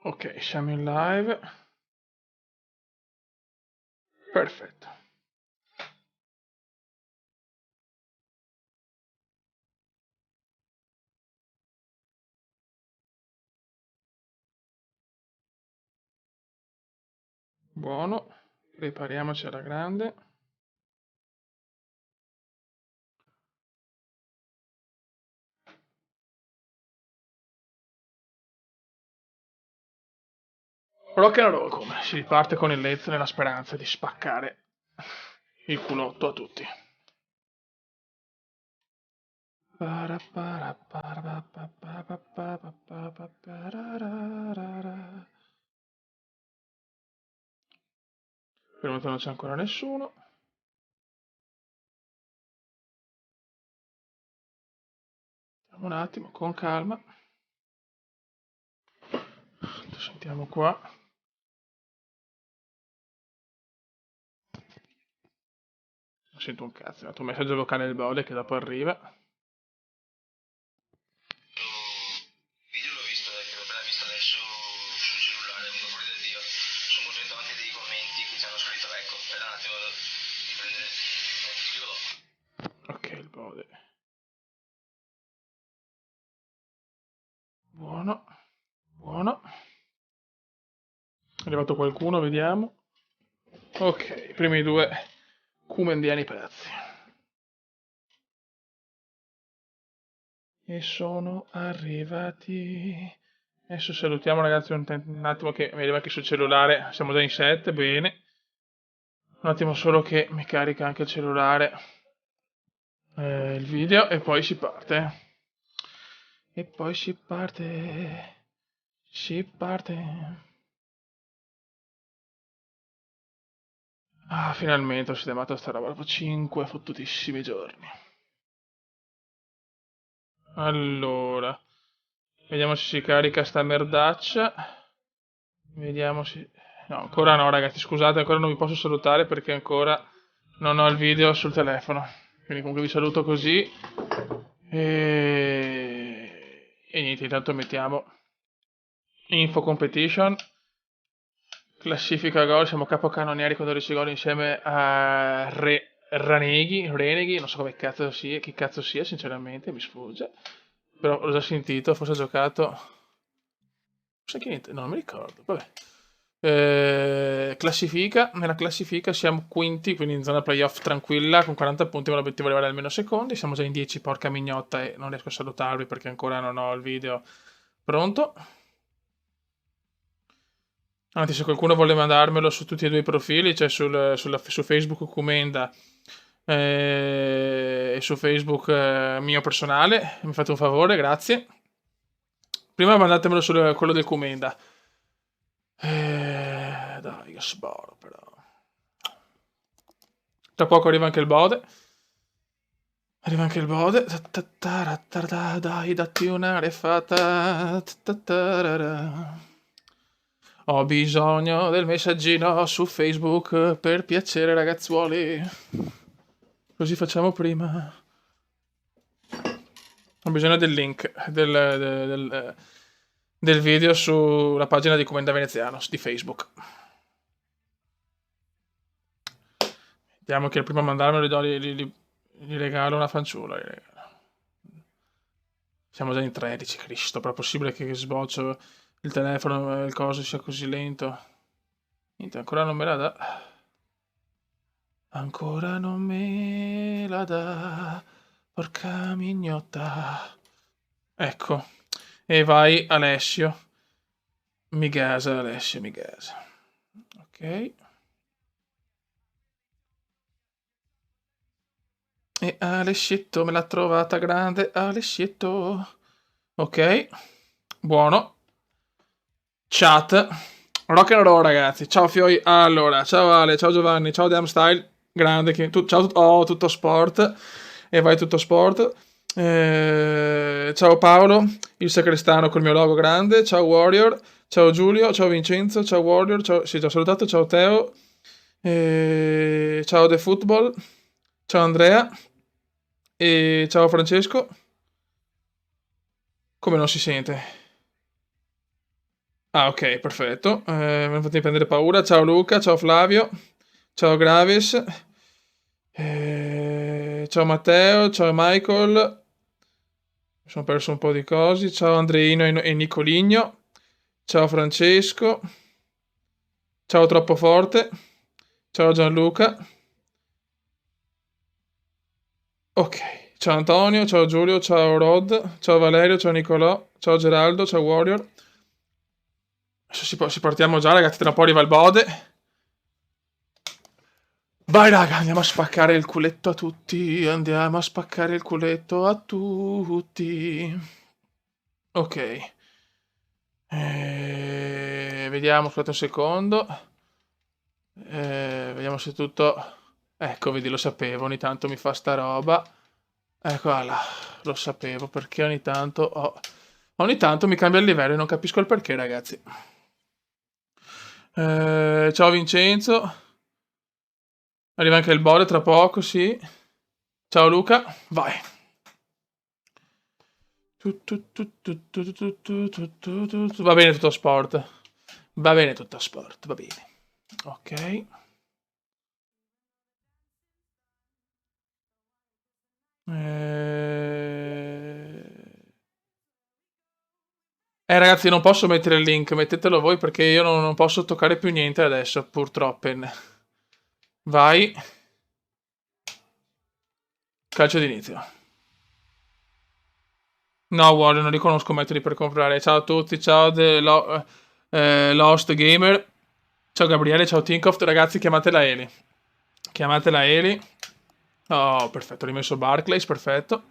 Ok, siamo in live. Perfetto. Buono. Prepariamoci alla grande. Rock and roll come? Si riparte con il Lez nella speranza di spaccare il culotto a tutti. Per il momento non c'è ancora nessuno. Andiamo un attimo, con calma. Sentiamo qua. Non sento un cazzo, è un messaggio vocale del Bode che dopo arriva. Video l'ho visto, che l'ho appena visto adesso sul cellulare, uno fuori da Dio. Sono contento anche dei commenti che ci hanno scritto, ecco, aspetta un attimo di prendere. Ti scrivo dopo. Ok, il Bode. Buono, buono. È arrivato qualcuno, vediamo. Ok, i primi due cumendiani pezzi. E sono arrivati. Adesso salutiamo ragazzi un attimo che mi arriva anche sul cellulare. Siamo già in 7, bene. Un attimo solo che mi carica anche il cellulare il video e poi si parte. E poi si parte. Si parte. Ah, finalmente ho sistemato sta roba dopo 5 fottutissimi giorni. Allora, vediamo se si carica sta merdaccia. Vediamo se... No, ancora no ragazzi, scusate, ancora non vi posso salutare perché ancora non ho il video sul telefono. Quindi comunque vi saluto così. E niente, intanto mettiamo Info Competition. Classifica gol, siamo capocannonieri con 12 gol insieme a Reneghi, non so come cazzo sia, chi cazzo sia, sinceramente, mi sfugge. Però l'ho già sentito, forse ha giocato. Sai che niente, no, non mi ricordo, vabbè. Nella classifica siamo quinti, quindi in zona playoff tranquilla, con 40 punti, ma l'obiettivo è arrivare almeno secondi. Siamo già in 10, porca mignotta, e non riesco a salutarvi perché ancora non ho il video pronto. Anzi, se qualcuno vuole mandarmelo su tutti e due i profili, cioè su Facebook Comenda e su Facebook mio personale, mi fate un favore, grazie. Prima mandatemelo su quello del Comenda. Dai, che sboro però. Tra poco arriva anche il Bode. Arriva anche il Bode. Dai, datti una refata. Ho bisogno del messaggino su Facebook per piacere, ragazzuoli. Così facciamo prima. Ho bisogno del link del video sulla pagina di Comenda Veneziano di Facebook. Vediamo che il primo a mandarmelo gli regalo una fanciulla. Siamo già in 13, Cristo. Però è possibile che sboccio il telefono e il coso sia così lento? Niente, ancora non me la dà. Ancora non me la dà. Porca mignotta. Ecco. E vai Alessio. Mi gasa Alessio, mi gasa. Ok. E Alessietto me l'ha trovata grande. Alessietto. Ok. Buono. Chat. Rock and roll ragazzi. Ciao Fioi. Allora, ciao Ale, ciao Giovanni, ciao Damstyle. Grande. Ciao, oh, tutto sport. E vai tutto sport. Ciao Paolo, il sacrestano col mio logo grande. Ciao Warrior. Ciao Giulio, ciao Vincenzo, ciao Warrior, ciao... Sì, già salutato, ciao Teo. Ciao The Football. Ciao Andrea. E ciao Francesco. Come non si sente? Ah, ok, perfetto. Mi ha fatto prendere paura. Ciao Luca, ciao Flavio, ciao Gravis, ciao Matteo, ciao Michael. Mi sono perso un po' di cose. Ciao Andreino e Nicoligno. Ciao Francesco. Ciao Troppo Forte. Ciao Gianluca. Ok. Ciao Antonio, ciao Giulio, ciao Rod, ciao Valerio, ciao Nicolò, ciao Geraldo, ciao Warrior. Adesso si partiamo già, ragazzi, tra un po' arriva il bode. Vai raga, andiamo a spaccare il culetto a tutti, andiamo a spaccare il culetto a tutti. Ok. Vediamo, aspetta un secondo. Vediamo se tutto... Ecco, vedi, lo sapevo, ogni tanto mi fa sta roba. Eccola là, lo sapevo, perché ogni tanto... Ogni tanto mi cambia il livello e non capisco il perché, ragazzi. Ciao Vincenzo. Arriva anche il bode tra poco, sì. Ciao Luca, vai. Va bene tutto sport. Va bene tutto sport, va bene. Ok. Ragazzi, non posso mettere il link, mettetelo voi perché io non posso toccare più niente adesso, purtroppo. Vai. Calcio d'inizio. No, Warrior, non riconosco metodi per comprare. Ciao a tutti, ciao Lost Gamer. Ciao Gabriele, ciao Tinkoff, ragazzi, chiamatela Eli. Chiamatela Eli. Oh, perfetto, ho rimesso Barclays, perfetto.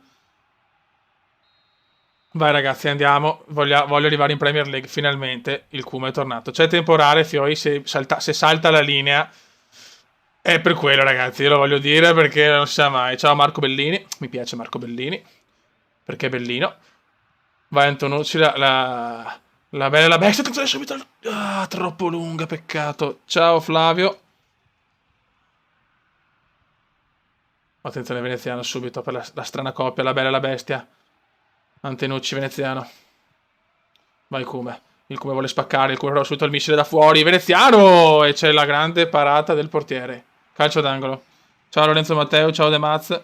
Vai ragazzi, andiamo. Voglio arrivare in Premier League, finalmente. Il Kuma è tornato. C'è temporale, Fioi, se salta la linea. È per quello, ragazzi, io lo voglio dire perché non si sa mai. Ciao Marco Bellini, mi piace Marco Bellini, perché è bellino. Vai Antonucci, la bella e la bestia, attenzione subito. Ah, troppo lunga, peccato. Ciao Flavio. Attenzione veneziano subito per la strana coppia, la bella e la bestia. Antenucci veneziano. Vai Kume. Il Kume vuole spaccare, il Kume però subito il missile da fuori. Veneziano! E c'è la grande parata del portiere. Calcio d'angolo. Ciao Lorenzo Matteo, ciao De Maz.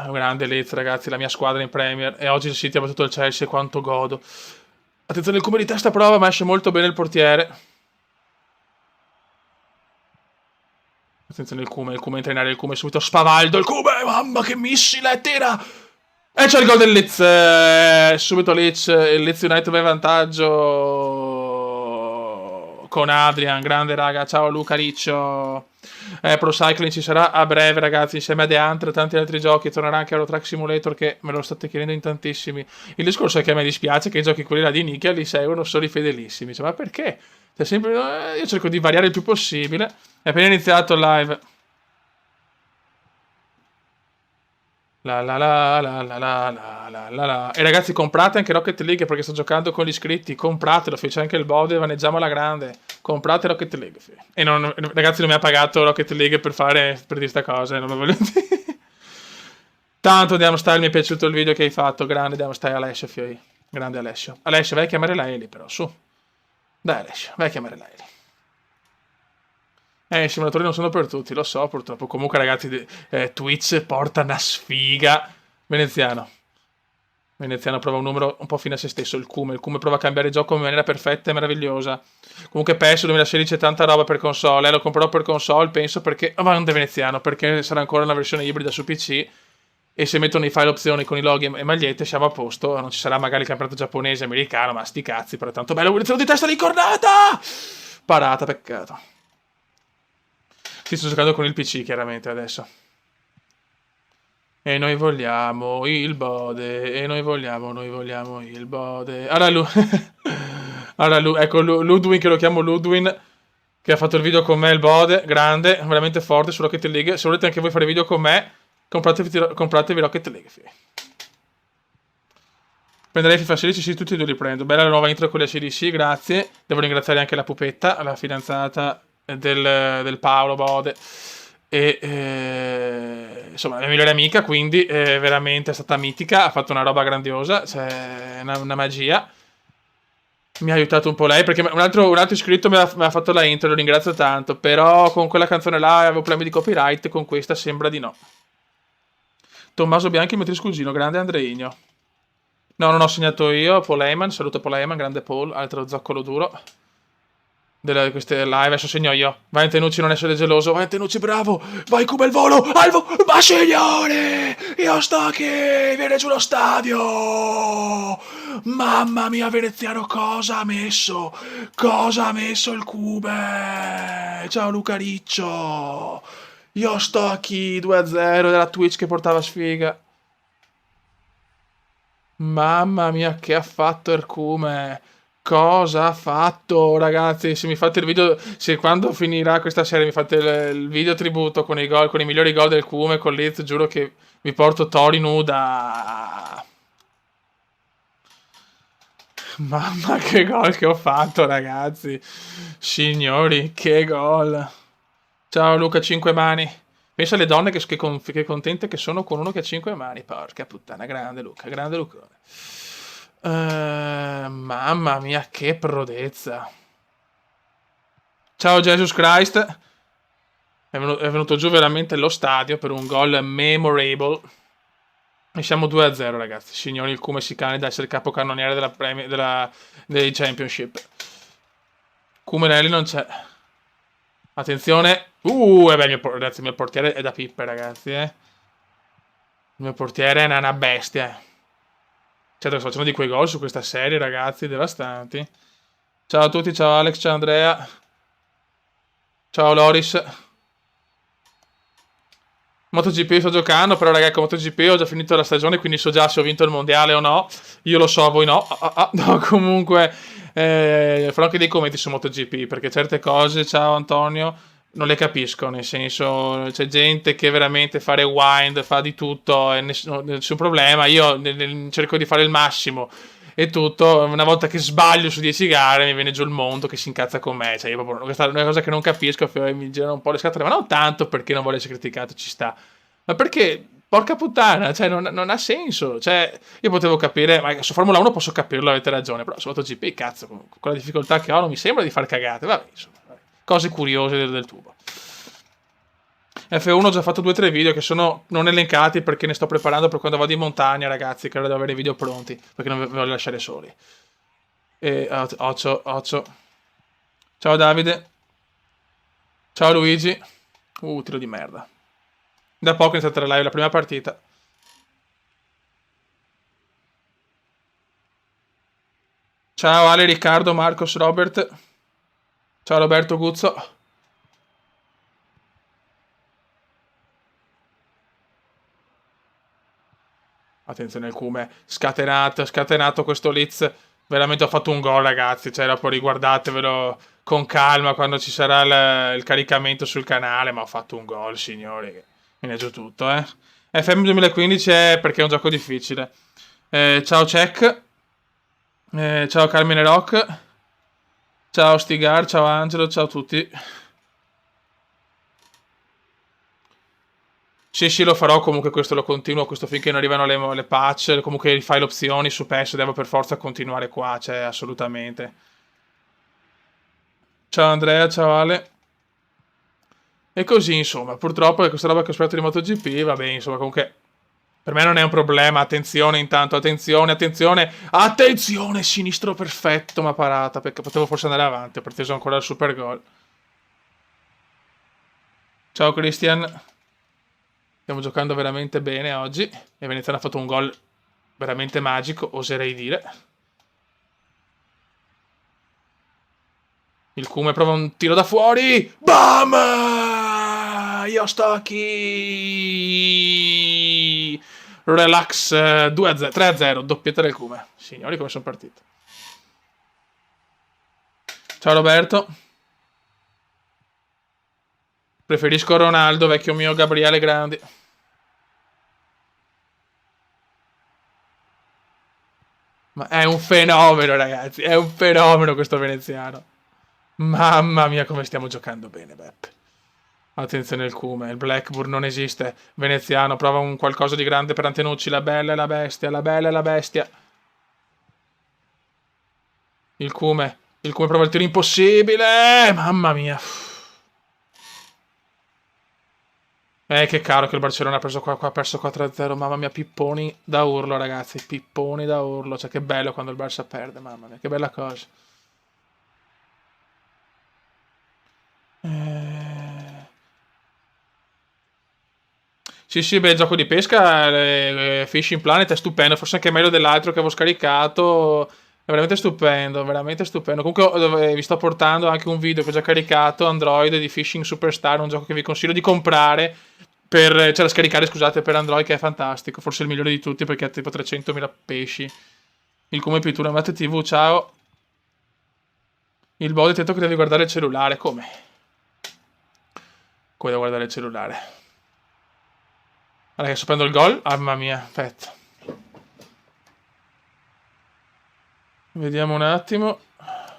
Grande Leeds, ragazzi, la mia squadra in Premier. E oggi il City ha battuto il Chelsea, quanto godo. Attenzione, il Kume di testa prova, ma esce molto bene il portiere. Attenzione il Kume entra in area, il Kume subito spavaldo, il Kume, mamma che missile, tira! E c'è il gol del Leeds, subito Leeds, il Leeds United va in vantaggio con Adrian, grande raga, ciao Luca Riccio. Pro Cycling ci sarà a breve ragazzi, insieme a The Hunter e tanti altri giochi, tornerà anche Euro Truck Simulator che me lo state chiedendo in tantissimi. Il discorso è che a me dispiace che i giochi quelli là di nicchia li seguono solo i fedelissimi, cioè, ma perché? Cioè, sempre, io cerco di variare il più possibile. È appena iniziato il live. La la la la la la la la la la. E ragazzi, comprate anche Rocket League perché sto giocando con gli iscritti. Compratelo, c'è anche il bode, vaneggiamo alla grande. Comprate Rocket League. E ragazzi, non mi ha pagato Rocket League per dire sta cosa, non lo voglio dire. Tanto Diamo Style, mi è piaciuto il video che hai fatto. Grande Diamo Style, Alessio, Fioi. Grande Alessio. Alessio, vai a chiamare la Eli però, su. Dai Alessio, vai a chiamare la Eli. I simulatori non sono per tutti, lo so purtroppo. Comunque ragazzi, Twitch porta una sfiga. Veneziano. Veneziano prova un numero un po' fine a se stesso, il Kume. Il Kume prova a cambiare gioco in maniera perfetta e meravigliosa. Comunque PES 2016 è tanta roba per console. Lo comprerò per console, penso, perché... ma non da veneziano, perché sarà ancora una versione ibrida su PC. E se mettono i file opzioni con i loghi e magliette siamo a posto. Non ci sarà magari il campionato giapponese, americano, ma sti cazzi, però è tanto bello. Veneziano di testa di cornata! Parata, peccato. Sì, sto giocando con il PC chiaramente adesso. E noi vogliamo il bode. E noi vogliamo il bode. Allora, ecco Ludwin, che lo chiamo Ludwin, che ha fatto il video con me, il bode, grande, veramente forte su Rocket League. Se volete anche voi fare video con me, compratevi Rocket League. Prenderei FIFA 16, sì, tutti e due li prendo. Bella la nuova intro con le CDC, grazie. Devo ringraziare anche la pupetta, la fidanzata del Paolo Bode. E insomma, la mia migliore amica, quindi veramente è stata mitica, ha fatto una roba grandiosa, cioè una magia. Mi ha aiutato un po' lei perché un altro iscritto mi ha fatto la intro, lo ringrazio tanto, però con quella canzone là avevo problemi di copyright, con questa sembra di no. Tommaso Bianchi, il mio cugino, grande Andreino. No, non ho segnato io, Paul Heyman, saluto Paul Heyman, grande Paul, altro zoccolo duro. Delle queste live, adesso segno io. Vai Tenucci, non essere geloso. Vai Tenucci, bravo. Vai come il volo. Ma signore, io sto qui. Viene giù lo stadio. Mamma mia, Veneziano, cosa ha messo? Cosa ha messo il Cube? Ciao Luca Riccio. Io sto qui 2-0 della Twitch che portava sfiga. Mamma mia, che ha fatto Ercume? Cosa ha fatto, ragazzi? Se mi fate il video, se quando finirà questa serie mi fate il video tributo con i gol, con i migliori gol del Cume, con Leeds, giuro che vi porto Tori nuda. Mamma, che gol che ho fatto, ragazzi. Signori, che gol. Ciao Luca, 5 mani. Pensa alle donne che contente che sono con uno che ha 5 mani. Porca puttana, grande Luca, grande Lucone. Mamma mia, che prodezza. Ciao Jesus Christ. È venuto giù veramente lo stadio per un gol memorable. E siamo 2-0, ragazzi. Signori, il Cume si candida a essere capocannoniere dei Championship. Cumenelli non c'è. Attenzione. Ragazzi, il mio portiere è da pippe, ragazzi, Il mio portiere è una bestia. Certo che sto facendo di quei gol su questa serie, ragazzi, devastanti. Ciao a tutti, ciao Alex, ciao Andrea. Ciao Loris. MotoGP sto giocando, però ragazzi con MotoGP ho già finito la stagione, quindi so già se ho vinto il mondiale o no. Io lo so, voi no. No, comunque farò anche dei commenti su MotoGP, perché certe cose, ciao Antonio, non le capisco, nel senso c'è gente che veramente fa rewind, fa di tutto, e nessun problema. Io cerco di fare il massimo e tutto. Una volta che sbaglio su 10 gare mi viene giù il mondo che si incazza con me. Cioè, io proprio, questa è una cosa che non capisco, mi girano un po' le scatole, ma non tanto perché non vuole essere criticato, ci sta, ma perché, porca puttana, cioè, non ha senso. Cioè, io potevo capire, ma su Formula 1 posso capirlo, avete ragione, però su MotoGP, cazzo, con la difficoltà che ho, non mi sembra di far cagate. Vabbè, insomma, vabbè. Cose curiose del tubo. F1 ho già fatto 2 o 3 video che sono non elencati perché ne sto preparando per quando vado in montagna, ragazzi, che ora devo avere i video pronti, perché non vi voglio lasciare soli. E Occio. Ciao Davide. Ciao Luigi. Tiro di merda. Da poco è iniziata la live, la prima partita. Ciao Ale, Riccardo, Marcos, Robert. Ciao Roberto Guzzo. Attenzione al Cume, scatenato questo Leeds. Veramente ho fatto un gol, ragazzi. Cioè, dopo riguardatevelo con calma quando ci sarà il caricamento sul canale. Ma ho fatto un gol, signori. Mi è giù tutto, eh. FM 2015 è perché è un gioco difficile. Ciao Check. Ciao Carmine Rock. Ciao Stigar, ciao Angelo, ciao a tutti. Sì, lo farò, comunque questo lo continuo, questo finché non arrivano le patch, comunque il file opzioni su PES devo per forza continuare qua, cioè assolutamente. Ciao Andrea, ciao Ale. E così, insomma, purtroppo è questa roba che ho aspetto di MotoGP, va bene, insomma, comunque per me non è un problema, attenzione intanto, attenzione, sinistro perfetto, ma parata, perché potevo forse andare avanti, ho preteso ancora il super gol. Ciao Christian. Stiamo giocando veramente bene oggi. E Veneziano ha fatto un gol veramente magico, oserei dire. Il Cume prova un tiro da fuori. Bam! Io sto qui. Relax 2-0, 3-0, doppietta del Cume. Signori, come sono partito. Ciao Roberto. Preferisco Ronaldo, vecchio mio Gabriele Grandi. Ma è un fenomeno, ragazzi. È un fenomeno questo veneziano. Mamma mia, come stiamo giocando bene, Beppe. Attenzione il Cume, il Blackburn non esiste. Veneziano, prova un qualcosa di grande per Antenucci, la bella e la bestia, la bella e la bestia. Il Cume prova il tiro impossibile, mamma mia. Che caro che il Barcellona ha preso qua, ha perso 4-0, mamma mia, pipponi da urlo ragazzi, pipponi da urlo, cioè che bello quando il Barça perde, mamma mia, che bella cosa. Eh... Sì, sì, beh, il gioco di pesca, Fishing Planet è stupendo, forse anche meglio dell'altro che avevo scaricato, è veramente stupendo, veramente stupendo. Comunque vi sto portando anche un video che ho già caricato, Android, di Fishing Superstar, un gioco che vi consiglio di comprare, cioè da scaricare, scusate, per Android, che è fantastico, forse il migliore di tutti perché ha tipo 300.000 pesci. Il come pittura, Matte TV, ciao. Il body, detto che devi guardare il cellulare, come? Come devo guardare il cellulare? Guarda che sto prendendo il gol, mamma mia, aspetta. Vediamo un attimo.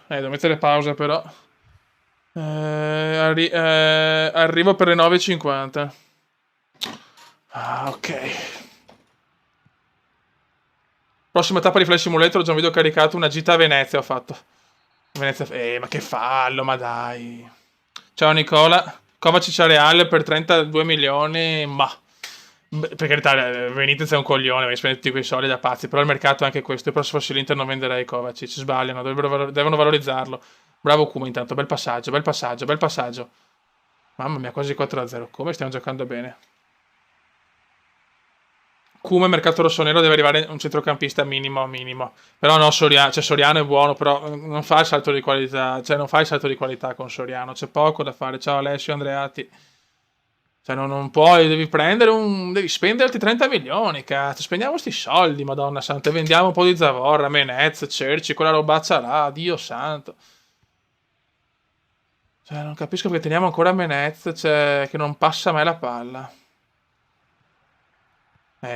Devo mettere pausa però. Arrivo per le 9:50. Ah, ok. Prossima tappa di Flash Simulator, ho già un video caricato, una gita a Venezia ho fatto. Venezia, ma che fallo, ma dai. Ciao Nicola. Kovacic a Real per 32 milioni, ma... Per carità, Benitez è un coglione, vai a spendere tutti quei soldi da pazzi, però il mercato è anche questo. Io però se fossi l'Inter non venderei Kovacic, sbagliano, devono valorizzarlo. Bravo Kuma intanto, bel passaggio, bel passaggio, bel passaggio. Mamma mia, quasi 4-0, come stiamo giocando bene. Come mercato rossonero deve arrivare un centrocampista minimo, minimo. Però no, Soriano, cioè Soriano è buono, però non fa il salto di qualità, cioè non fa il salto di qualità con Soriano, c'è poco da fare. Ciao Alessio Andreati. Cioè non puoi, devi prendere devi spendere altri 30 milioni, cazzo, spendiamo sti soldi, madonna santa, e vendiamo un po' di zavorra, Menez, Cerci, quella robazza là, Dio santo. Cioè non capisco perché teniamo ancora Menez, cioè, che non passa mai la palla.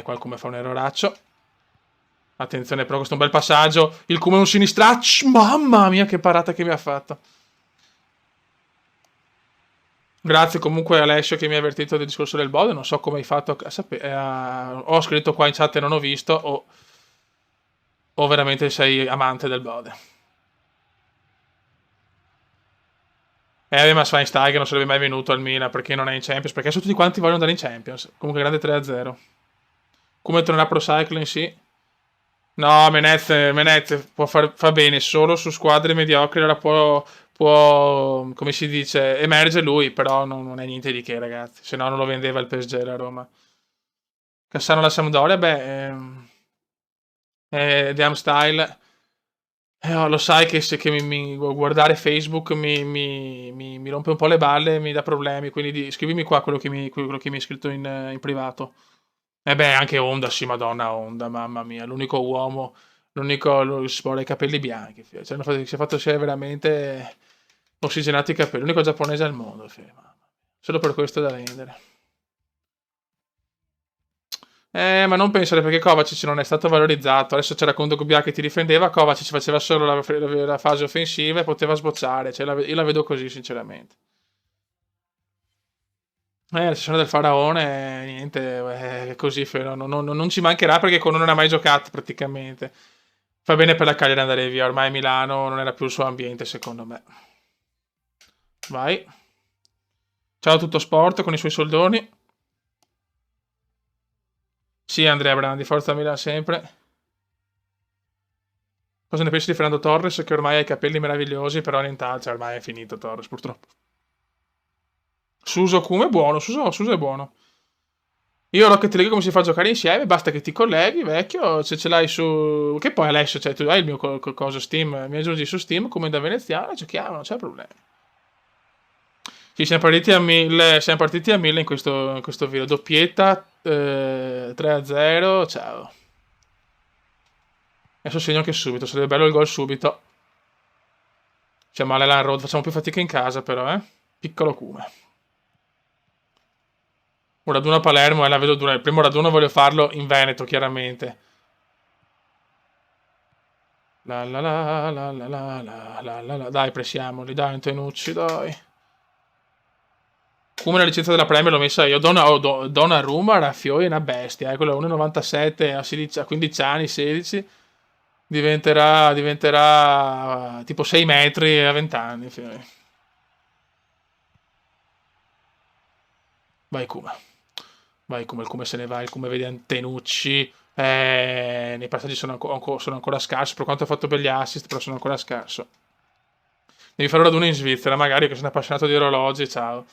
Qualcuno fa un erroraccio. Attenzione però, questo è un bel passaggio. Il Kuma è un sinistraccio. Mamma mia, che parata che mi ha fatto. Grazie comunque a Alessio che mi ha avvertito del discorso del bode. Non so come hai fatto a sapere. Ho scritto qua in chat e non ho visto. O veramente sei amante del bode. Ma Schweinsteiger non sarebbe mai venuto al Milan perché non è in Champions. Perché tutti quanti vogliono andare in Champions. Comunque grande 3-0. Come tornerà Pro Cycling, sì. No, Menez fa bene solo su squadre mediocri, allora come si dice, emerge lui, però non è niente di che, ragazzi, se no non lo vendeva il PSG la Roma. Cassano la Sampdoria, beh, Damn Style, lo sai che, se, che guardare Facebook mi rompe un po' le balle e mi dà problemi, quindi scrivimi qua quello che mi hai scritto in privato. E beh, anche Honda, sì, madonna, Honda, mamma mia, l'unico uomo, l'unico sport ai capelli bianchi, si è fatto sia veramente ossigenato i capelli, l'unico giapponese al mondo, mamma mia. Solo per questo è da rendere. Ma non pensare perché Kovacic non è stato valorizzato. Adesso c'era Kondogbia che ti difendeva, Kovacic faceva solo la fase offensiva e poteva sbocciare. Cioè, io la vedo così, sinceramente. La sessione del faraone, niente, è così, non ci mancherà perché con non ha mai giocato praticamente. Fa bene per la Cagliari andare via, ormai Milano non era più il suo ambiente, secondo me. Vai. Ciao a tutto sport con i suoi soldoni. Sì, Andrea Brandi, forza Milan sempre. Cosa ne pensi di Fernando Torres che ormai ha i capelli meravigliosi, però nient'altro, cioè ormai è finito Torres purtroppo. Suso Kume è buono, Suso è buono. Io Rocket League come si fa a giocare insieme? Basta che ti colleghi, vecchio, se ce l'hai su... Che poi adesso, cioè, tu hai il mio coso Steam, mi aggiungi su Steam come da veneziano, giochiamo, non c'è problema. Sì, siamo partiti a 1000 in questo video. Doppietta, 3-0, ciao. Adesso segno anche subito, sarebbe bello il gol subito. C'è male la road, facciamo più fatica in casa però, eh. Piccolo Cume. Un raduno a Palermo, la vedo dura. Il primo raduno voglio farlo in Veneto, chiaramente. La la la la la la la la la la. Dai, pressiamoli, dai, Antenucci, dai. Come la licenza della Premier l'ho messa io. Donnarumma, Raffioi è una bestia. Quello 1,97 a 15 anni, 16. Diventerà tipo 6 metri a 20 anni. Vai come. Vai come il come se ne va, il come vede Antenucci. Nei passaggi sono ancora scarso. Per quanto ha fatto per gli assist, però sono ancora scarso. Devi fare raduno in Svizzera, magari che sono appassionato di orologi. Ciao.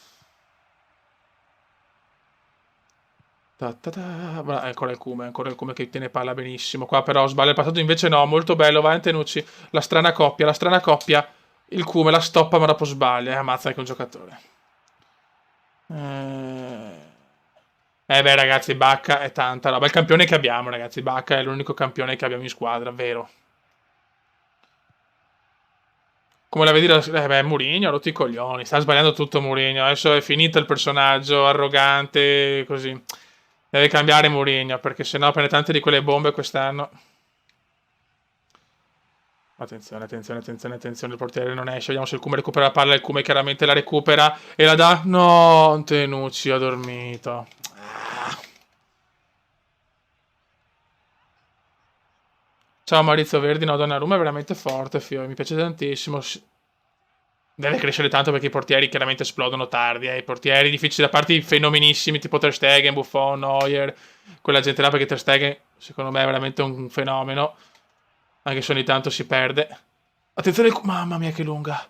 Ancora il come che tiene palla benissimo. Qua però sbaglia il passaggio, invece no, molto bello, vai Antenucci. La strana coppia, la strana coppia. Il come la stoppa ma dopo sbaglia. Ammazza anche un giocatore. Beh ragazzi, Bacca è tanta roba. È il campione che abbiamo ragazzi, Bacca è l'unico campione che abbiamo in squadra, vero. Come la vedi? Mourinho ha rotto i coglioni. Sta sbagliando tutto Mourinho. Adesso è finito il personaggio arrogante, così. Deve cambiare Mourinho, perché sennò prende tante di quelle bombe quest'anno. Attenzione, attenzione, attenzione, attenzione. Il portiere non esce. Vediamo se il Cume recupera la palla. Il Cume chiaramente la recupera e la dà. No, Tenucci ha dormito. Ciao Maurizio Verdi, no, Donnarumma è veramente forte, Fio, mi piace tantissimo. Deve crescere tanto perché i portieri chiaramente esplodono tardi, I portieri difficili, da parte i fenomenissimi tipo Ter Stegen, Buffon, Neuer, quella gente là, perché Ter Stegen secondo me è veramente un fenomeno, anche se ogni tanto si perde. Attenzione, mamma mia che lunga.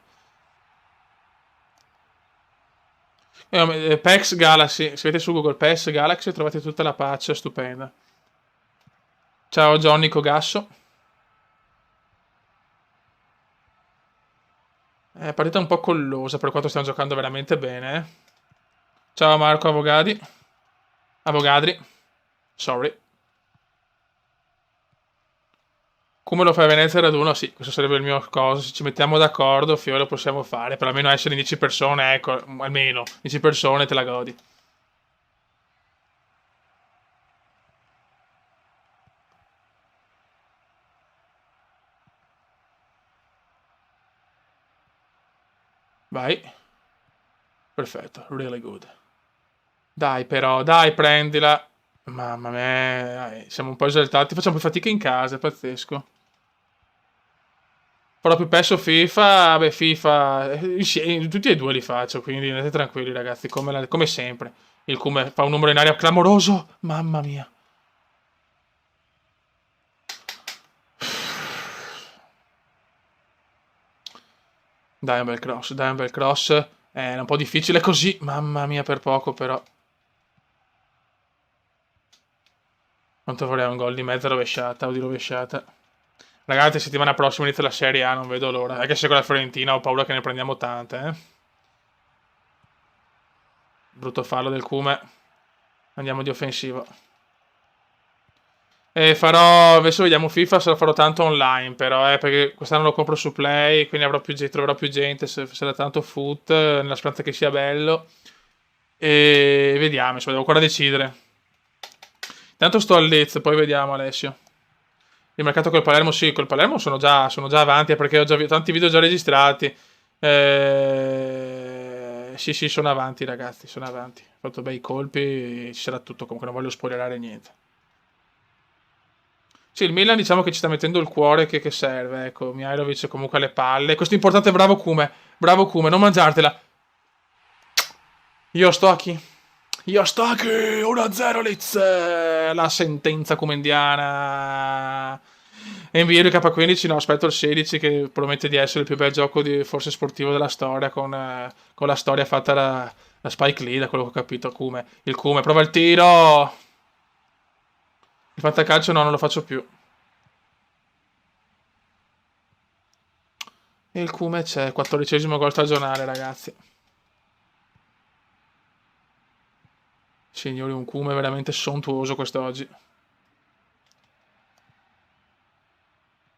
PEX Galaxy, se vedete su Google PEX Galaxy trovate tutta la patch, stupenda. Ciao Johnny Cogasso. Partita un po' collosa per quanto stiamo giocando veramente bene. Ciao Marco Avogadi. Avogadri. Sorry. Come lo fai a Venezia raduno? Sì, questo sarebbe il mio coso. Se ci mettiamo d'accordo, Fio, lo possiamo fare. Per almeno essere in 10 persone, ecco, almeno 10 persone te la godi. Vai. Perfetto, really good. Dai però, dai, prendila. Mamma mia, dai, siamo un po' esaltati. Facciamo più fatica in casa, è pazzesco. Farò più PES o FIFA? Beh, FIFA. Tutti e due li faccio, quindi andate tranquilli, ragazzi, come sempre. Il Come fa un numero in aria clamoroso. Mamma mia. Dai, un bel cross, dai, un bel cross. È un po' difficile così. Mamma mia, per poco, però. Quanto vorrei un gol di mezza rovesciata o di rovesciata. Ragazzi, settimana prossima inizia la Serie A, non vedo l'ora. Anche se con la Fiorentina ho paura che ne prendiamo tante, Brutto fallo del Cume. Andiamo di offensivo. E farò. Adesso vediamo FIFA, se lo farò tanto online, però, perché quest'anno lo compro su Play, quindi troverò più gente se sarà tanto foot, nella speranza che sia bello. E vediamo, insomma, devo ancora decidere. Intanto sto al Leeds, poi vediamo Alessio. Il mercato col Palermo, sì, col Palermo sono già avanti, perché ho già tanti video già registrati. Sì, sì, sono avanti, ragazzi, sono avanti. Ho fatto bei colpi, ci sarà tutto, comunque non voglio spoilerare niente. Sì, il Milan diciamo che ci sta mettendo il cuore che serve, ecco, Mihailovic comunque alle palle. Questo è importante, bravo Kume, non mangiartela. Io sto a chi? Io sto a chi? 1-0 Leeds, la sentenza comendiana. E invio il K15, no, aspetto il 16 che promette di essere il più bel gioco forse sportivo della storia con la storia fatta da Spike Lee, da quello che ho capito, Kume. Il Kume, prova il tiro. Il fantacalcio no, non lo faccio più. E il Kume c'è, 14esimo gol stagionale, ragazzi. Signori, un Kume veramente sontuoso quest'oggi.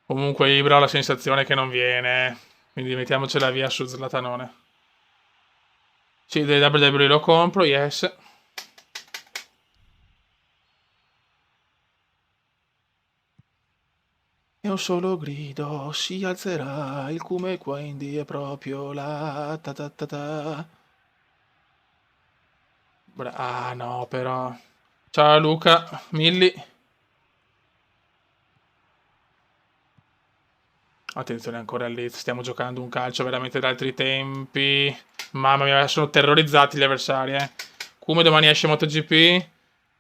Comunque Ibra ho la sensazione che non viene, quindi mettiamocela via su Zlatanone. Sì, dei WWE lo compro, yes. E un solo grido si alzerà, il Kume quindi è proprio là, ta ta ta ta. Ah, no, però. Ciao Luca, Milli. Attenzione ancora lì, stiamo giocando un calcio veramente da altri tempi. Mamma mia, sono terrorizzati gli avversari, eh. Come domani esce MotoGP?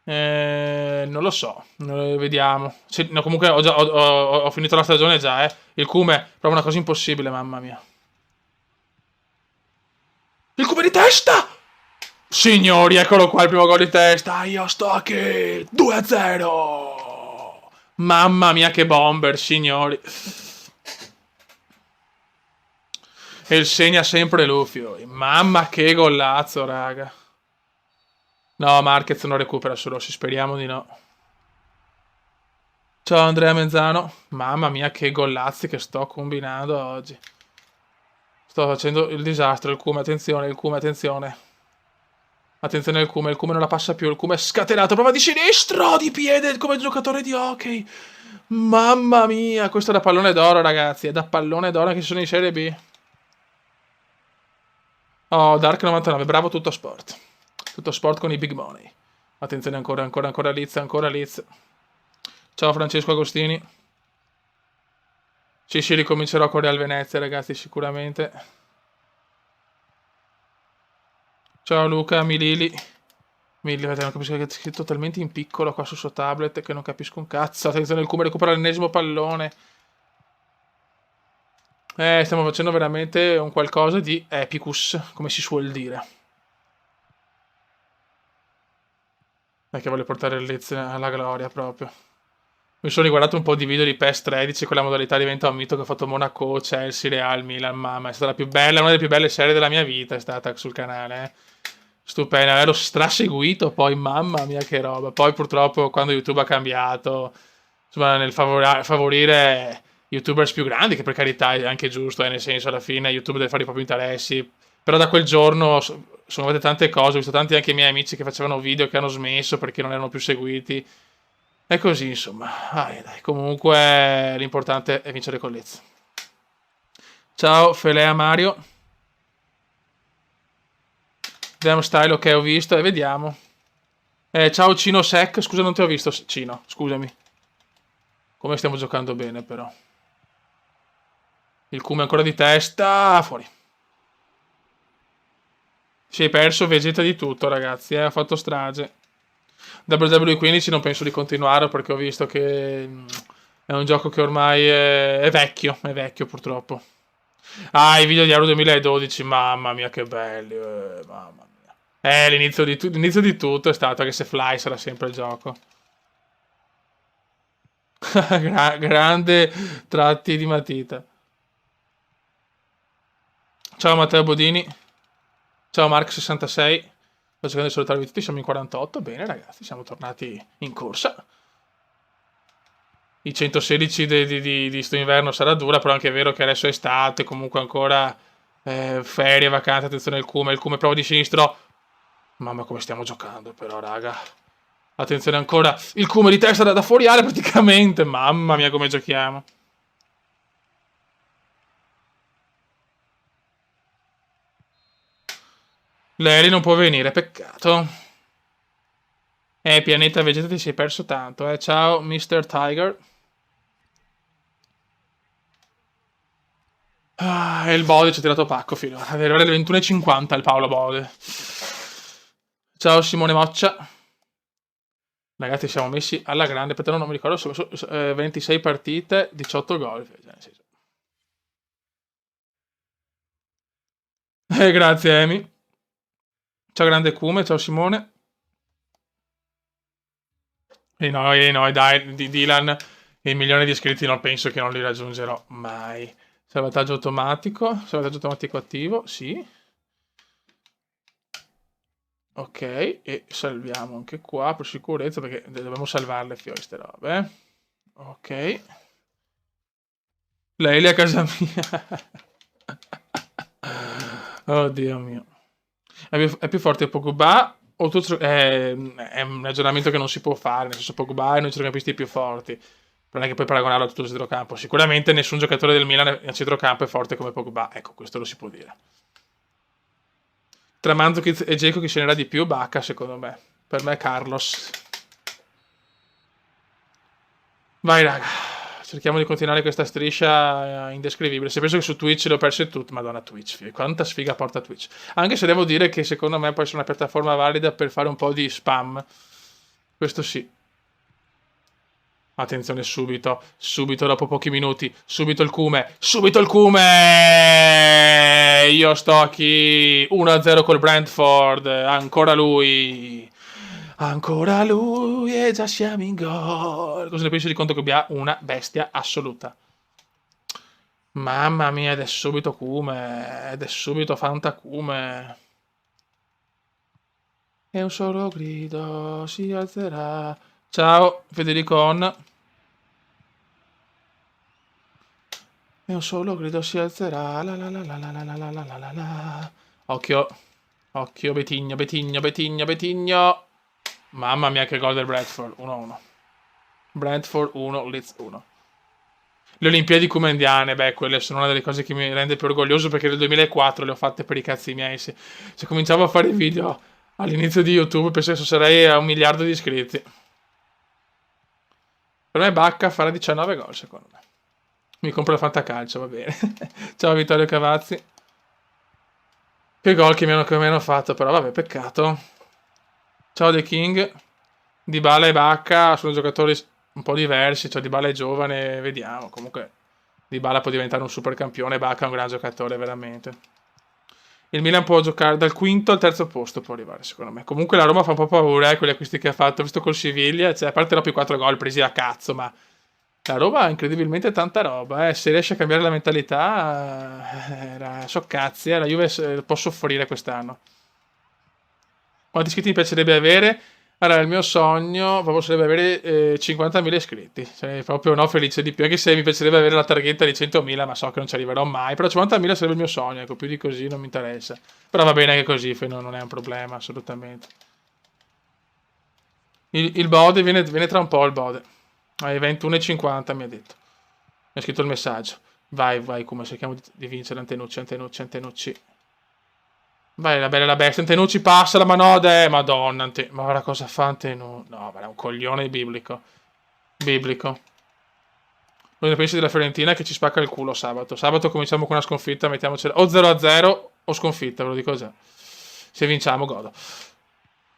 Non lo so, vediamo. No, comunque ho finito la stagione già, eh. Il Cume, proprio una cosa impossibile, mamma mia. Il Cume di testa! Signori, eccolo qua il primo gol di testa. Io sto qui. 2-0. Mamma mia che bomber, signori. E il segna sempre Lufio. Mamma che gollazzo, raga. No, Marquez non recupera solo, speriamo di no. Ciao Andrea Menzano. Mamma mia che gollazzi che sto combinando oggi. Sto facendo il disastro. Il Cume, attenzione, il Cume, attenzione. Attenzione il Cume non la passa più, il Cume è scatenato, prova di sinistro, di piede come giocatore di hockey. Mamma mia, questo è da pallone d'oro ragazzi, è da pallone d'oro che sono in Serie B. Oh, Dark 99, bravo tutto sport. Tutto sport con i big money. Attenzione ancora Liz, ancora Liz. Ciao Francesco Agostini. Sì, ricomincerò con Real Venezia ragazzi, sicuramente. Ciao Luca, Milili. Non capisco che è scritto talmente in piccolo qua sul suo tablet che non capisco un cazzo. Attenzione, il Cume recupera l'ennesimo pallone. Stiamo facendo veramente un qualcosa di epicus, come si suol dire. Che voglio portare il Leeds alla gloria proprio. Mi sono riguardato un po' di video di PES 13 con la modalità diventa un mito che ho fatto Monaco, Chelsea, Real, Milan, mamma, è stata la più bella, una delle più belle serie della mia vita è stata sul canale, eh. Stupenda, ero straseguito, poi mamma mia che roba. Poi purtroppo quando YouTube ha cambiato, insomma nel favorire YouTubers più grandi, che per carità è anche giusto, nel senso alla fine YouTube deve fare i propri interessi, però da quel giorno sono avute tante cose, ho visto tanti anche i miei amici che facevano video che hanno smesso perché non erano più seguiti. E così, insomma. Dai. Comunque l'importante è vincere con Liz. Ciao, Felea Mario. Vediamo style, ok, ho visto e vediamo. Ciao Cino Sec, scusa non ti ho visto Cino, scusami. Come stiamo giocando bene però. Il Cume ancora di testa, fuori. Si è perso Vegeta di tutto ragazzi, ha fatto strage. WWE15 non penso di continuare perché ho visto che è un gioco che ormai è vecchio purtroppo. Ah, i video di Euro 2012, mamma mia che belli, mamma mia. L'inizio di tutto è stato che se Fly sarà sempre il gioco. Grande tratti di matita. Ciao Matteo Bodini. Ciao Mark66. Sto cercando di salutare tutti, siamo in 48. Bene ragazzi, siamo tornati in corsa. I 116 di sto inverno sarà dura, però anche è vero che adesso è estate, comunque ancora ferie, vacanze, attenzione il Cume prova di sinistro. Mamma come stiamo giocando però, raga. Attenzione ancora, il Cume di testa da fuori area praticamente, mamma mia come giochiamo. Lely non può venire, peccato. Pianeta Vegeta ti sei perso tanto, eh. Ciao, Mr. Tiger. E il Bode ci ha tirato pacco, fino alle ore 21:50 il Paolo Bode. Ciao Simone Moccia. Ragazzi siamo messi alla grande, però non mi ricordo, 26 partite, 18 gol. Grazie Emi. Ciao grande Cume, ciao Simone. Dai, di Dylan, il milione di iscritti non penso che non li raggiungerò mai. Salvataggio automatico attivo, sì. Ok, e salviamo anche qua per sicurezza perché dobbiamo salvarle queste robe. Ok. Lei è a casa mia. Oddio mio. È più forte Pogba o tu... è un ragionamento che non si può fare, nel senso Pogba è uno dei centrocampisti più forti. Non è che puoi paragonarlo a tutto il centrocampo. Sicuramente nessun giocatore del Milan a centrocampo è forte come Pogba. Ecco, questo lo si può dire. Tra Mandzukic e Dzeko chi scenerà di più? Bacca, secondo me. Per me Carlos. Vai, raga. Cerchiamo di continuare questa striscia indescrivibile. Se penso che su Twitch le ho perse tutte, madonna Twitch, quanta sfiga porta Twitch. Anche se devo dire che secondo me può essere una piattaforma valida per fare un po' di spam. Questo sì. Attenzione subito, subito dopo pochi minuti, subito il cume, subito il cume! Io sto qui 1-0 col Brentford, ancora lui e già siamo in gol. Cosa ne pensi di conto che abbia una bestia assoluta? Mamma mia, ed è subito cume, ed è subito fantacume. E un solo grido si alzerà. Ciao, Federicon. E un solo grido si alzerà. La la la la la la la la la la la. Occhio. Occhio, Betigno, Betigno, Betigno, Betigno. Mamma mia che gol del Bradford. 1-1. Brentford 1, Leeds 1. Le Olimpiadi comendiane, beh, quelle sono una delle cose che mi rende più orgoglioso perché nel 2004 le ho fatte per i cazzi miei. Se cominciavo a fare video all'inizio di YouTube penso che sarei a 1 miliardo di iscritti. Per me Bacca farà 19 gol, secondo me. Mi compro la fantacalcio, va bene. Ciao Vittorio Cavazzi. Che gol che mi hanno fatto, però vabbè, peccato. Ciao The King. Dybala e Bacca sono giocatori un po' diversi, cioè Dybala è giovane, vediamo. Comunque Dybala può diventare un super campione, Bacca è un gran giocatore, veramente. Il Milan può giocare dal quinto al terzo posto, può arrivare, secondo me. Comunque la Roma fa un po' paura, quegli acquisti che ha fatto, visto col Siviglia, cioè, a parte i 4 gol presi a cazzo, ma la Roma ha incredibilmente tanta roba, se riesce a cambiare la mentalità, so cazzi, la Juve può soffrire quest'anno. Quanti iscritti mi piacerebbe avere? Allora, il mio sogno proprio sarebbe avere 50.000 iscritti, cioè proprio no, felice di più, anche se mi piacerebbe avere la targhetta di 100.000, ma so che non ci arriverò mai, però 50.000 sarebbe il mio sogno, ecco, più di così non mi interessa. Però va bene anche così, non è un problema, assolutamente. Il Bode viene tra un po', il Bode. Ai 21.50 mi ha detto. Mi ha scritto il messaggio. Vai, come cerchiamo di vincere Antenucci. Vai, la bella la bestia. Antenucci passa, ma no, madonna. Ma guarda cosa fa Antenucci. No, guarda, è un coglione biblico. Biblico. Voi ne pensi della Fiorentina che ci spacca il culo sabato? Sabato cominciamo con una sconfitta, mettiamocela o 0-0 o sconfitta, ve lo dico già. Se vinciamo, godo.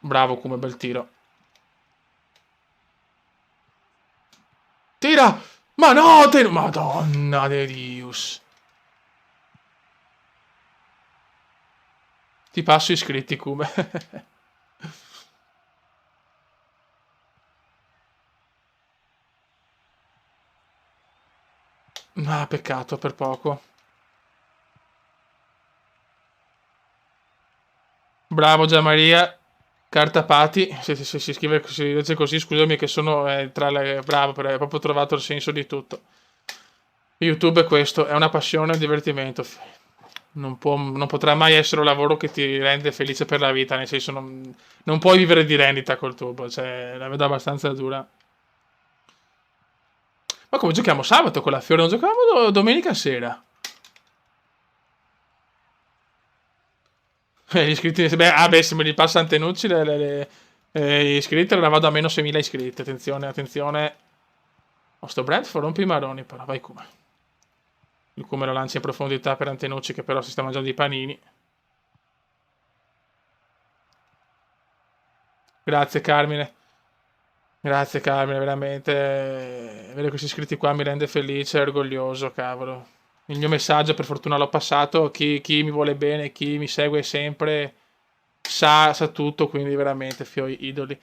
Bravo, come bel tiro. Tira! Ma no, Madonna de Dios. Ti passo iscritti, Cume. Ma peccato per poco. Bravo Gianmaria. Cartapati. Se si scrive, si legge così, scusami che sono tra le... Bravo, però hai proprio trovato il senso di tutto. YouTube è questo, è una passione, un divertimento. Non potrà mai essere un lavoro che ti rende felice per la vita, nel senso non puoi vivere di rendita col tubo, cioè la vedo abbastanza dura. Ma come giochiamo sabato con la Fiore? Non giocavamo domenica sera? Gli iscritti... Beh, se me li passa Antenucci, gli iscritti la vado a meno 6.000 iscritti. Attenzione, attenzione. Oh, sto Brentford rompe i maroni, però vai come. Il come lo lancia in profondità per Antenucci, che però si sta mangiando i panini. Grazie Carmine. Grazie Carmine, veramente. Vedere questi iscritti qua mi rende felice e orgoglioso, cavolo. Il mio messaggio per fortuna l'ho passato. Chi mi vuole bene, chi mi segue sempre, sa tutto, quindi veramente fioi idoli.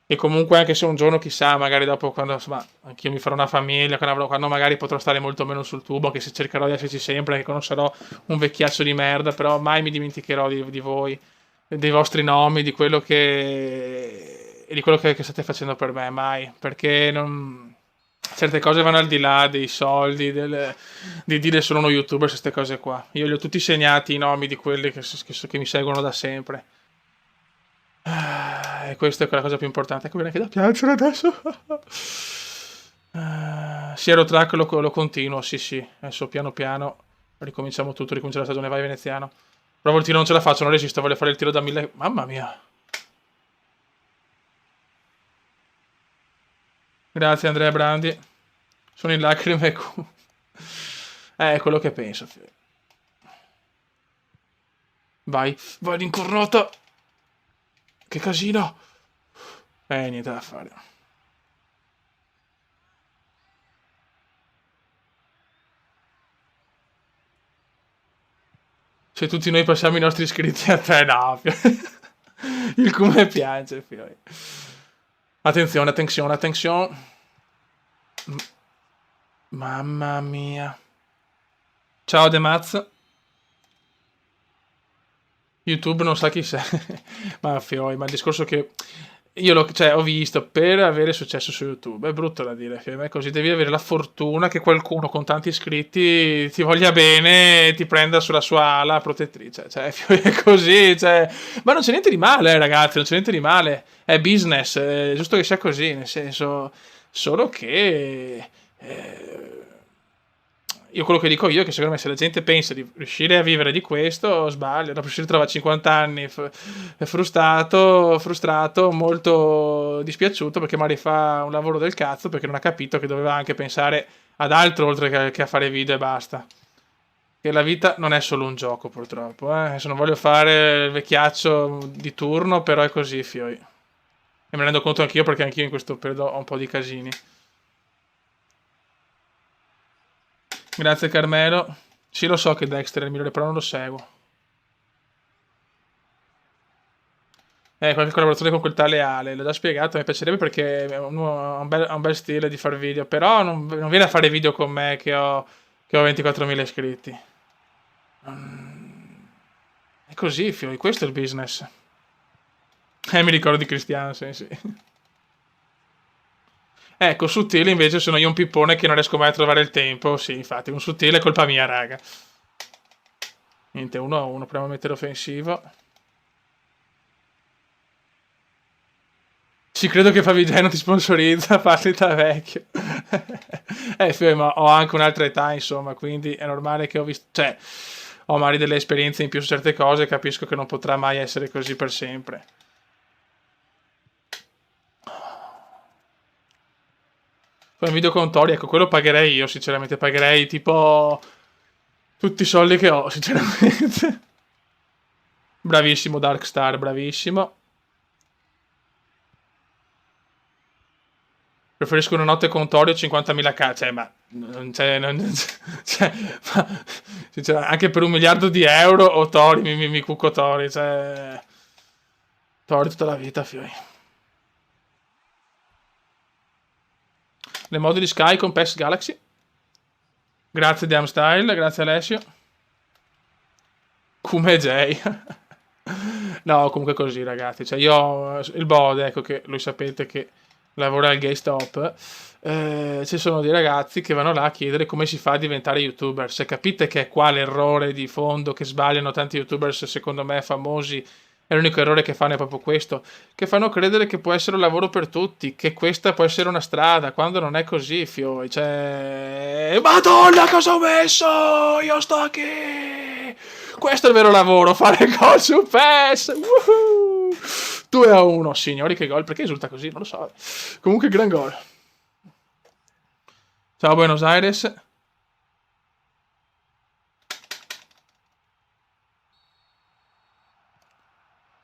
E comunque anche se un giorno chissà, magari dopo quando insomma, anch'io mi farò una famiglia, quando magari potrò stare molto meno sul tubo, che se cercherò di esserci sempre, che non sarò un vecchiaccio di merda, però mai mi dimenticherò di voi, dei vostri nomi, di quello che state facendo per me, mai, perché certe cose vanno al di là dei soldi, di dire sono uno youtuber, queste cose qua. Io li ho tutti segnati i nomi di quelli che mi seguono da sempre. E questa è quella cosa più importante. Ecco bene che da piangere adesso. Sierra Track lo continuo, sì. Adesso piano piano ricominciamo tutto, ricomincia la stagione vai veneziano. Provo il tiro, non ce la faccio, non resisto, voglio fare il tiro da 1000... Mamma mia. Grazie Andrea Brandi. Sono in lacrime. È quello che penso. Vai, vai l'incornota. Che casino. Niente da fare. Se tutti noi passiamo i nostri iscritti a te, no. Il come piace, fioi. Attenzione, attenzione, attenzione. Mamma mia. Ciao Demaz. YouTube non sa chi sei. Ma fioi, ma il discorso che cioè, ho visto per avere successo su YouTube, è brutto da dire, fioi, ma è così, devi avere la fortuna che qualcuno con tanti iscritti ti voglia bene e ti prenda sulla sua ala protettrice, cioè, fioi, è così, cioè, ma non c'è niente di male, ragazzi, non c'è niente di male, è business, è giusto che sia così, nel senso, solo che... io quello che dico io è che secondo me se la gente pensa di riuscire a vivere di questo, sbaglia. Dopo si ritrova a 50 anni frustrato, molto dispiaciuto perché magari fa un lavoro del cazzo perché non ha capito che doveva anche pensare ad altro oltre che a fare video e basta. Che la vita non è solo un gioco purtroppo. Adesso non voglio fare il vecchiaccio di turno, però è così, fioi. E me ne rendo conto anch'io perché anch'io in questo periodo ho un po' di casini. Grazie Carmelo. Sì, lo so che Dexter è il migliore, però non lo seguo. Qualche collaborazione con quel tale Ale, l'ho già spiegato, mi piacerebbe perché ha un bel stile di fare video, però non viene a fare video con me che ho 24.000 iscritti. È così, fioi, questo è il business. Mi ricordo di Cristiano, sì, sì. Ecco, sottile invece sono io un pippone che non riesco mai a trovare il tempo. Sì, infatti, un sottile è colpa mia, raga. Niente, 1-1, proviamo a mettere offensivo. Ci credo che Favij non ti sponsorizza, parli da vecchio. Fio, ma ho anche un'altra età, insomma, quindi è normale che ho visto... Cioè, ho magari delle esperienze in più su certe cose e capisco che non potrà mai essere così per sempre. Poi un video con Tori, ecco, quello pagherei io, sinceramente. Pagherei tipo tutti i soldi che ho, sinceramente. Bravissimo Darkstar, bravissimo. Preferisco una notte con Tori o 50.000 k. Cioè, ma non c'è. Cioè, anche per 1 miliardo di euro o Tori, mi cucco Tori. Cioè. Tori tutta la vita, fioi. Le modi di Sky con PES Galaxy. Grazie Damstyle, grazie Alessio. Come Jay. No, comunque così ragazzi. Cioè io ho il Bode, ecco che lui sapete che lavora al GameStop. Ci sono dei ragazzi che vanno là a chiedere come si fa a diventare youtuber. Se capite che è qua l'errore di fondo che sbagliano tanti youtubers secondo me famosi, è l'unico errore che fanno è proprio questo, che fanno credere che può essere un lavoro per tutti, che questa può essere una strada, quando non è così, fioi. Cioè, Madonna, cosa ho messo? Io sto qui. Questo è il vero lavoro, fare gol su PES. 2-1, signori, che gol. Perché risulta così? Non lo so. Comunque, gran gol. Ciao Buenos Aires.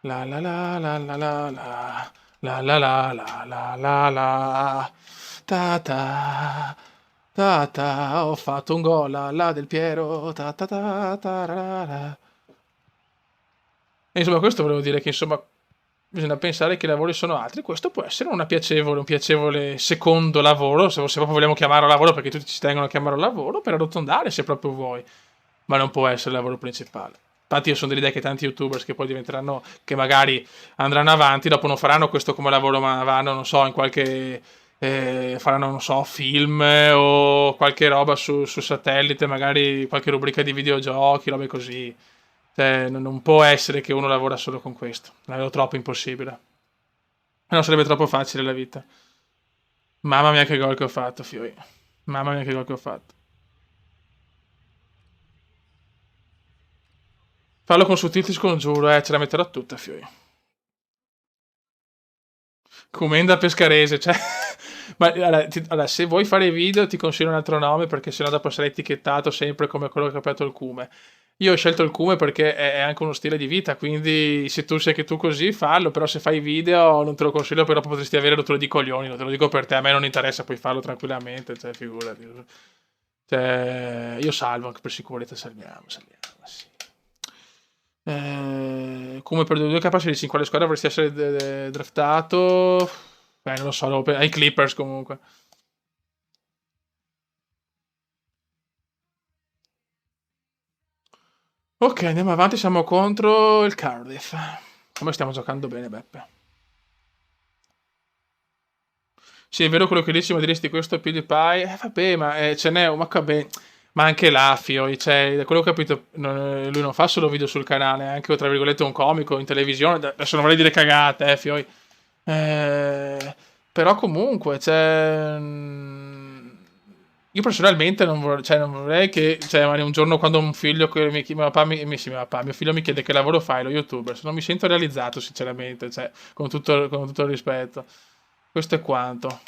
La la la la la la la la la la la la la la ta ta ta ta, ho fatto un gol la del Piero ta ta ta ta ra, ra. E insomma questo volevo dire che insomma bisogna pensare che i lavori sono altri, questo può essere un piacevole secondo lavoro, se proprio vogliamo chiamarlo lavoro perché tutti ci tengono a chiamarlo lavoro, per arrotondare se proprio vuoi, ma non può essere il lavoro principale. Infatti io sono dell'idea che tanti youtubers che poi diventeranno, che magari andranno avanti, dopo non faranno questo come lavoro, ma vanno, non so, in qualche... faranno, non so, film o qualche roba su satellite, magari qualche rubrica di videogiochi, robe così. Cioè, non può essere che uno lavora solo con questo. La vedo troppo impossibile. Non sarebbe troppo facile la vita. Mamma mia che gol che ho fatto, fioi. Mamma mia che gol che ho fatto. Fallo con sottili, ti scongiuro, ce la metterò tutta, fioi. Comenda pescarese, cioè... Ma allora, se vuoi fare video ti consiglio un altro nome perché sennò dopo sarai etichettato sempre come quello che ha aperto il Cume. Io ho scelto il Cume perché è anche uno stile di vita, quindi se tu sei che tu così, fallo, però se fai video non te lo consiglio, però potresti avere rotture di coglioni, non te lo dico per te, a me non interessa, puoi farlo tranquillamente, cioè figurati. Cioè, io salvo anche per sicurezza, salviamo, sì. Come per 2K16 in quale squadra vorresti essere draftato? Non lo so, ai Clippers comunque. Ok, andiamo avanti, siamo contro il Cardiff. Come stiamo giocando bene, Beppe. Sì, è vero quello che dici, ma diresti questo PewDiePie? Vabbè, ma ce n'è un vabbè. Ma anche là, Fio, cioè, da quello che ho capito, lui non fa solo video sul canale, è anche, tra virgolette, un comico in televisione. Adesso non vorrei dire cagate, Fio. Però comunque, cioè... Io personalmente non vorrei che, cioè, magari un giorno quando un figlio, mio figlio mi chiede che lavoro fai, lo youtuber, se non mi sento realizzato, sinceramente, cioè, con tutto il rispetto. Questo è quanto.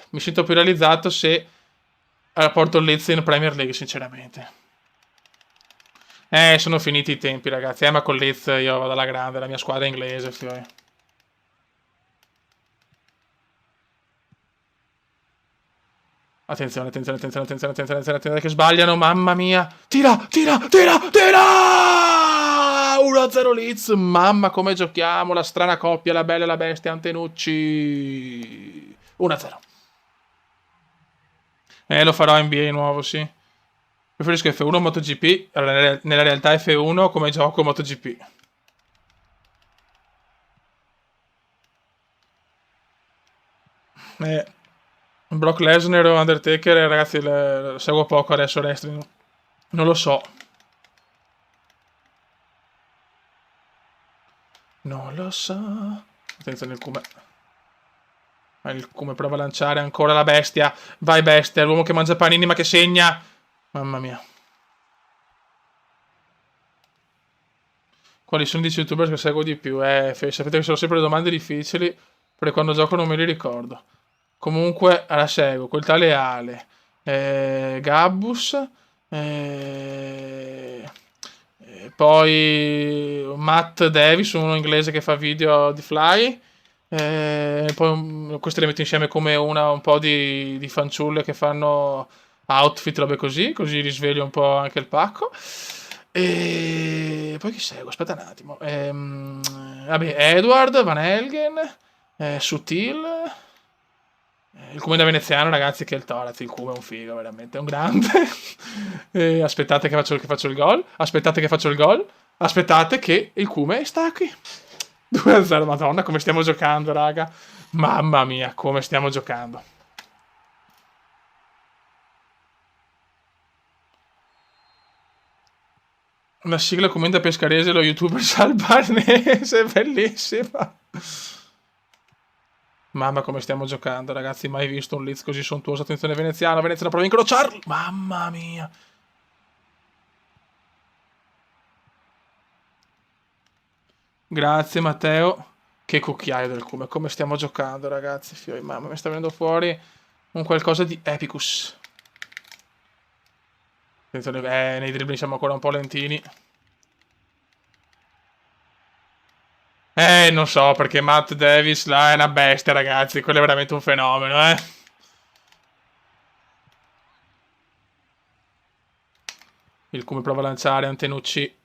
Mi sento più realizzato se porto il Leeds in Premier League, sinceramente. Sono finiti i tempi, ragazzi. Ma con Leeds io vado alla grande, la mia squadra è inglese, fioi. Attenzione, attenzione, attenzione, attenzione, attenzione, attenzione, che sbagliano, mamma mia. Tira, tira, tira, tira! 1-0 Leeds, mamma come giochiamo, la strana coppia, la bella e la bestia, Antenucci. 1-0. Lo farò NBA nuovo, sì. Preferisco F1 o MotoGP, allora, nella realtà F1 come gioco MotoGP. Brock Lesnar o Undertaker, ragazzi, seguo poco adesso wrestling. Non lo so. Non lo so. Attenzione il Cume. Il Cume prova a lanciare ancora la bestia. Vai bestia, l'uomo che mangia panini ma che segna. Mamma mia. Quali sono i 10 youtuber che seguo di più? Sapete che sono sempre le domande difficili, perché quando gioco non me li ricordo. Comunque la seguo, quel tale Ale, Gabbus, poi Matt Davis, uno inglese che fa video di Fly, poi queste le metto insieme come un po' di fanciulle che fanno outfit, robe così risveglio un po' anche il pacco. E poi chi segue? Aspetta un attimo. Vabbè, Edward, Van Helgen, Sutil. Il Comune veneziano, ragazzi, che è il Toraz. Il Cume è un figo, veramente. È un grande. Aspettate che faccio il gol. Aspettate che faccio il gol. Aspettate che il Cume sta qui. 2-0, madonna, come stiamo giocando, raga. Mamma mia, come stiamo giocando. Una sigla commenta pescarese, lo youtuber salbarnese, bellissima. Mamma come stiamo giocando, ragazzi, mai visto un Leeds così sontuoso. Attenzione veneziano, Venezia la prova a incrociarlo. Mamma mia. Grazie Matteo. Che cucchiaio del Cume, come stiamo giocando, ragazzi. Mamma, mi sta venendo fuori un qualcosa di epicus. Attenzione, nei dribbling siamo ancora un po' lentini. Non so, perché Matt Davis là è una bestia, ragazzi. Quello è veramente un fenomeno, eh. Il Cume prova a lanciare, Antenucci.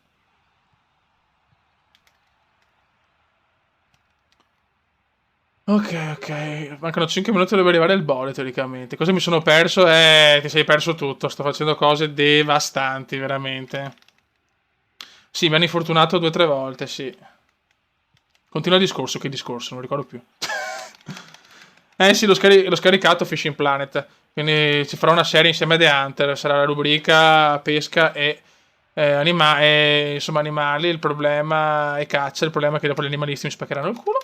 Ok. Mancano 5 minuti e dove arrivare il bole, teoricamente. Cosa mi sono perso? Ti sei perso tutto. Sto facendo cose devastanti, veramente. Sì, mi hanno infortunato 2 o 3 volte, sì. Continua il discorso, che discorso? Non ricordo più. Sì, l'ho scaricato Fishing Planet. Quindi ci farò una serie insieme a The Hunter. Sarà la rubrica pesca e insomma animali. Il problema è caccia. Il problema è che dopo gli animalisti mi spaccheranno il culo.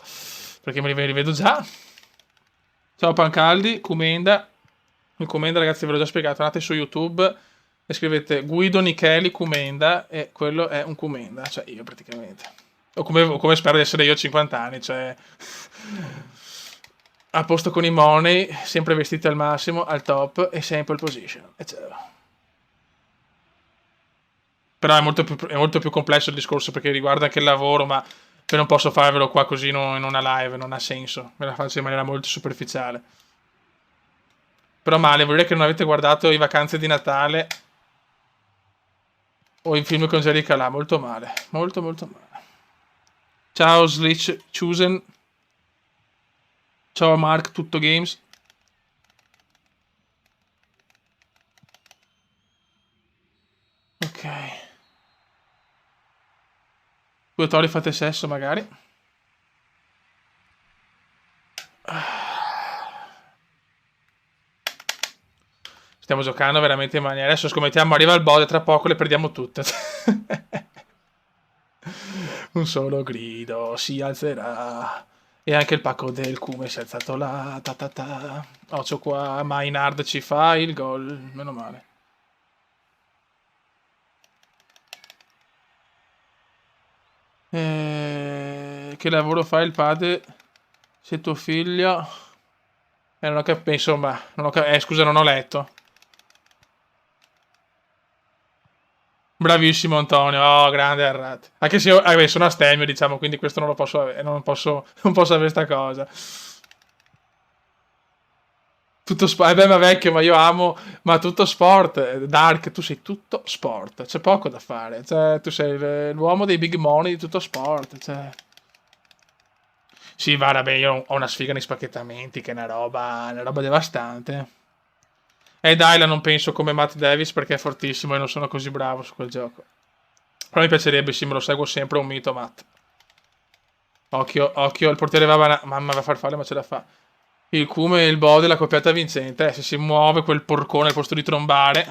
Perché me li rivedo già. Ciao Pancaldi, Comenda. Il Comenda, ragazzi, ve l'ho già spiegato. Andate su YouTube. e scrivete Guido Nicheli Cumenda e quello è un Cumenda, cioè io praticamente. O come spero di essere io a 50 anni, cioè a posto con i money, sempre vestiti al massimo, al top e sei in pole position. E cioè. Però è molto più complesso il discorso perché riguarda anche il lavoro, ma io non posso farvelo qua così in una live, non ha senso. Me la faccio in maniera molto superficiale. Però male, vuol dire che non avete guardato i Vacanze di Natale o i film con Jerry Calà, molto male. Molto molto male. Ciao Slitch Chosen. Ciao Mark, tutto games. Ok. Due tori fate sesso magari. Stiamo giocando veramente in maniera. Adesso scommettiamo, arriva il bode, tra poco le perdiamo tutte. Un solo grido si alzerà. E anche il pacco del Cume si è alzato là. Ta ta ta. Occhio qua, Maynard ci fa il gol. Meno male. Che lavoro fa il padre se tuo figlio... non ho capito, insomma, non ho scusa, non ho letto. Bravissimo Antonio, oh, grande Arrat. Anche se io sono astemio, diciamo, quindi questo non lo posso avere, non posso avere sta cosa. Tutto sport, beh, ma vecchio, ma io amo, ma tutto sport. Dark, tu sei tutto sport, c'è poco da fare. Cioè, tu sei l'uomo dei big money di tutto sport, cioè. Sì, va, vabbè, io ho una sfiga nei spacchettamenti, che è una roba devastante. E Dyla non penso come Matt Davis perché è fortissimo e non sono così bravo su quel gioco. Però mi piacerebbe, sì, me lo seguo sempre, un mito Matt. Occhio, occhio, il portiere mamma va a farfalle ma ce la fa. Il Cume e il Bode, la coppiata vincente. Se si muove quel porcone al posto di trombare.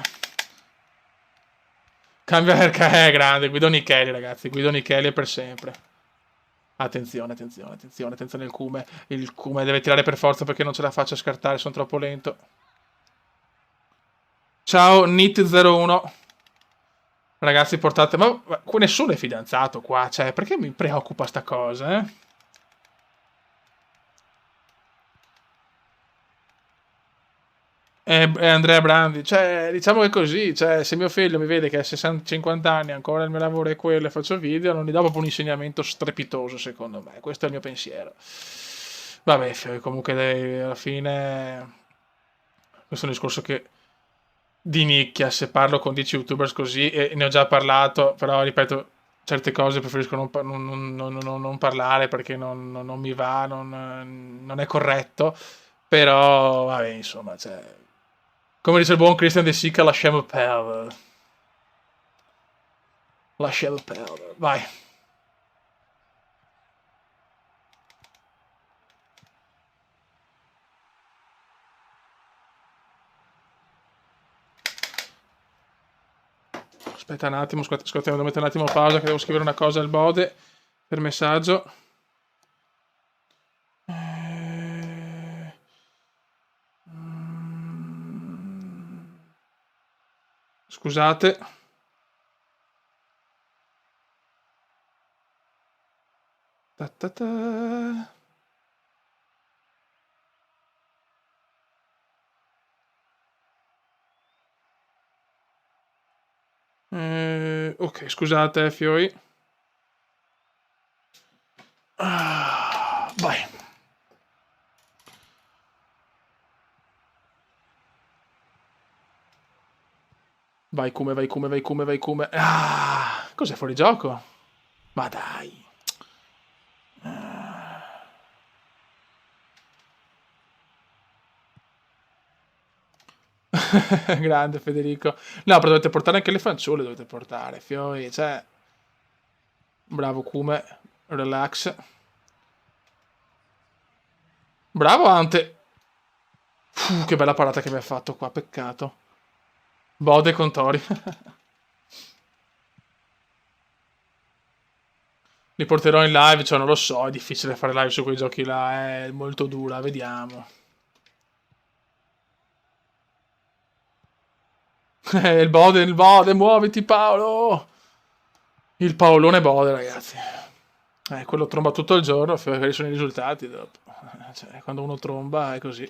Cambia perché è grande. Guido Nicheli, ragazzi. Guido Nicheli è per sempre. Attenzione, attenzione, attenzione, attenzione il Cume. Il Cume deve tirare per forza perché non ce la faccio a scartare, sono troppo lento. Ciao, Nit01. Ragazzi, portate... Ma nessuno è fidanzato qua, cioè, perché mi preoccupa sta cosa, eh? E Andrea Brandi, cioè, diciamo che è così, cioè, se mio figlio mi vede che a 50 anni ancora il mio lavoro è quello e faccio video, non gli do proprio un insegnamento strepitoso, secondo me. Questo è il mio pensiero. Vabbè, comunque alla fine questo è un discorso che di nicchia, se parlo con 10 youtubers così, e ne ho già parlato, però ripeto, certe cose preferisco non parlare perché non mi va, non è corretto, però vabbè, insomma, cioè, come dice il buon Christian De Sica, lasciamo perdere. Lasciamo perdere. Vai. Aspetta un attimo, ascolta, devo mettere un attimo pausa che devo scrivere una cosa al bode per messaggio. Scusate. Ta ta ta. Ok, scusate, fioi. Vai. Vai come, vai come, vai come, vai come. Ah, cos'è fuori gioco? Ma dai. Grande Federico. No, però dovete portare anche le fanciulle, dovete portare, fioi, cioè... Bravo Kume, relax. Bravo Ante. Che bella parata che mi ha fatto qua, peccato. Bode con Tori. Li porterò in live, cioè non lo so, è difficile fare live su quei giochi là, è molto dura, vediamo. Il Bode, muoviti Paolo! Il Paolone Bode, ragazzi. Quello tromba tutto il giorno, quali sono i risultati dopo. Cioè, quando uno tromba è così.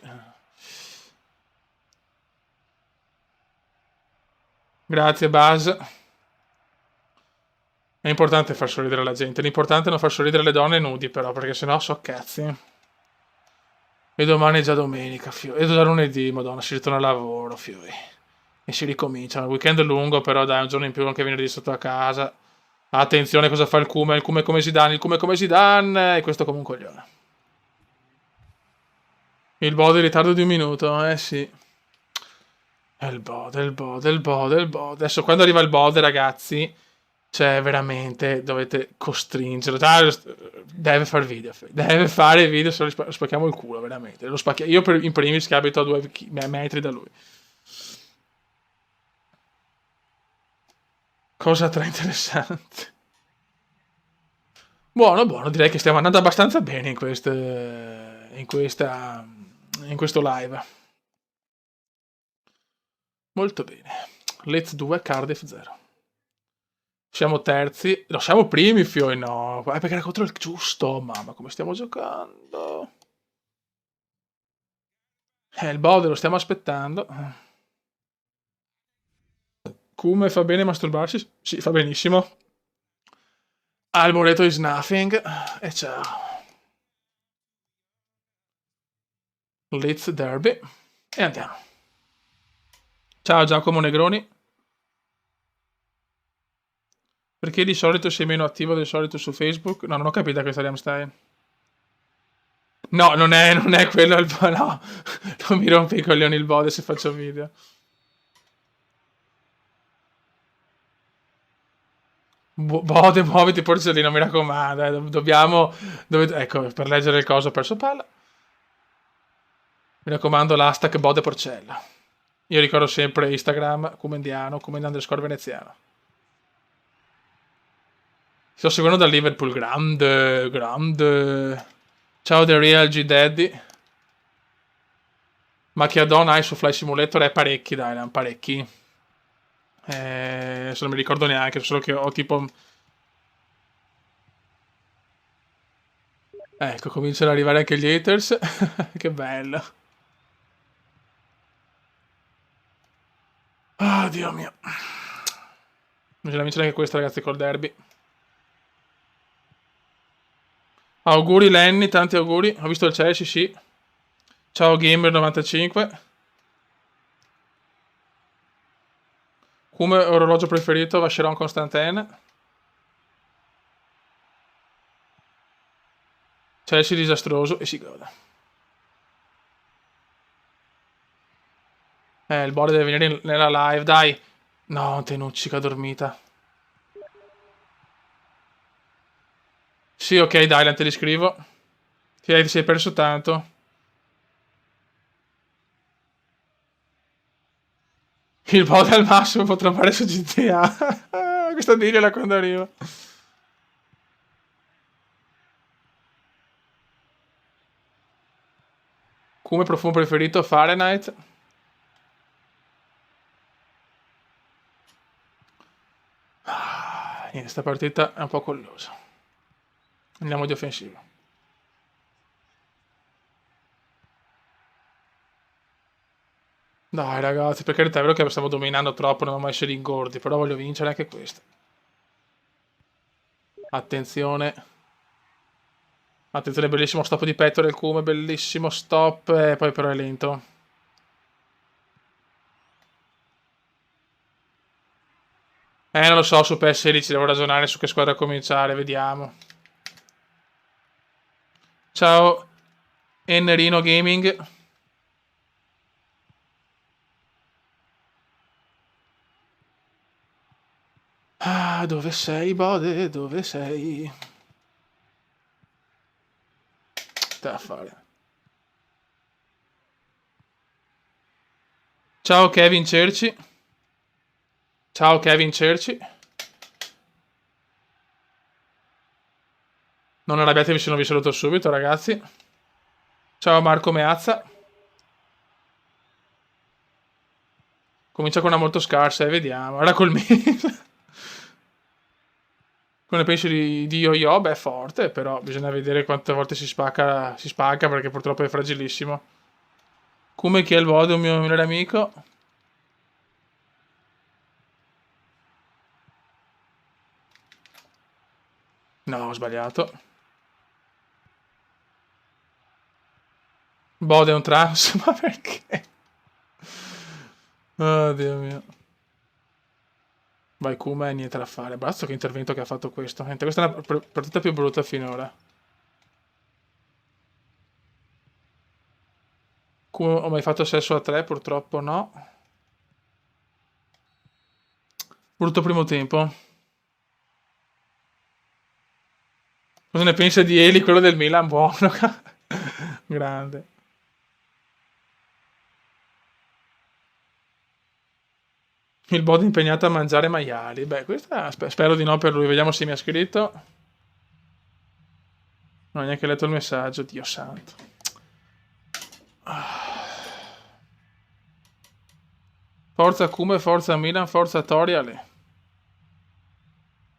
Grazie, Buzz. È importante far sorridere la gente. L'importante è non far sorridere le donne nudi, però, perché sennò so cazzi. E domani è già domenica, fio. E già lunedì, madonna, si ritorna al lavoro, fio. E si ricomincia. Il weekend è lungo, però dai, un giorno in più anche venerdì sotto a casa. Attenzione cosa fa il Cume come Zidane, il Cume come Zidane. E questo come un coglione. Il Bode in ritardo di un minuto, eh sì. Il Bode, il Bode, il Bode, il Bode. Adesso quando arriva il Bode, ragazzi, cioè veramente dovete costringerlo. Deve fare video, deve fare video, se lo spacchiamo il culo, veramente. Io in primis che abito a 2 metri da lui. Cosa tra interessante. Buono, buono, direi che stiamo andando abbastanza bene in questo live. Molto bene. Let's 2, Cardiff 0. Siamo terzi. No, siamo primi, Fioi, no. Perché era contro il giusto. Mamma, come stiamo giocando. Il Bode lo stiamo aspettando. Come fa bene masturbarsi? Sì, fa benissimo. Alboreto is nothing. E ciao. Let's Derby. E andiamo. Ciao Giacomo Negroni. Perché di solito sei meno attivo del solito su Facebook? No, non ho capito questa Ramstein. No, non è quello il... No, non mi rompi i coglioni il Bode se faccio video. Bode, muoviti porcellino, mi raccomando. Ecco, per leggere il coso ho perso palla. Mi raccomando l'hashtag Bode Porcella. Io ricordo sempre Instagram, Comendiano, _veneziano. Sto seguendo da Liverpool, grande, grande. Ciao The Real G Daddy. Ma che add-on hai su Fly Simulator? Parecchi, dai, parecchi. Adesso non mi ricordo neanche, solo che ho tipo... Ecco, cominciano ad arrivare anche gli haters. Che bello. Ah, Dio mio. Bisogna vincere anche questa, ragazzi, col derby. Auguri Lenny, tanti auguri. Ho visto il Chelsea, sì. Ciao Gamer95. Come orologio preferito, Vacheron Constantin. Chelsea disastroso e si goda. Il Bode deve venire nella live, dai. No, Tenucci che ha dormita. Sì, ok, Dylan, te li scrivo. Ti sei perso tanto. Il Bode al massimo potrà fare su GTA. Questa dirla quando arriva. Come profumo preferito? Fahrenheit. Niente, sta partita è un po' collosa. Andiamo di offensivo. Dai ragazzi, per carità è vero che stiamo dominando troppo, non dobbiamo essere ingordi, però voglio vincere anche questo. Attenzione. Attenzione, bellissimo stop di petto del Cume, bellissimo stop, e poi però è lento. Non lo so, su PS16 devo ragionare su che squadra cominciare, vediamo. Ciao, Enrino Gaming. Ah, dove sei, Bode? Dove sei? Da fare. Ciao Kevin Cerci. Ciao Kevin Cerci. Non arrabbiatevi se non vi saluto subito, ragazzi. Ciao Marco Meazza. Comincia con una molto scarsa e vediamo. Ora col Milan. Come pensi di Yo-Yo? Beh, è forte, però bisogna vedere quante volte si spacca perché purtroppo è fragilissimo. Come chi è il Vodo, un mio migliore amico? No, ho sbagliato. Bode è un trans, ma perché? Oh, Dio mio. Vai, Kuma e niente da fare. Basta che intervento che ha fatto questo. Niente, questa è la partita più brutta finora. Kuma, ho mai fatto sesso a 3? Purtroppo no. Brutto primo tempo. Cosa ne pensa di Eli, quello del Milan? Buono. Grande. Il Bode impegnato a mangiare maiali. Beh, questa spero di no per lui. Vediamo se mi ha scritto. Non ho neanche letto il messaggio. Dio santo. Forza Kuma, forza Milan, forza Toriale.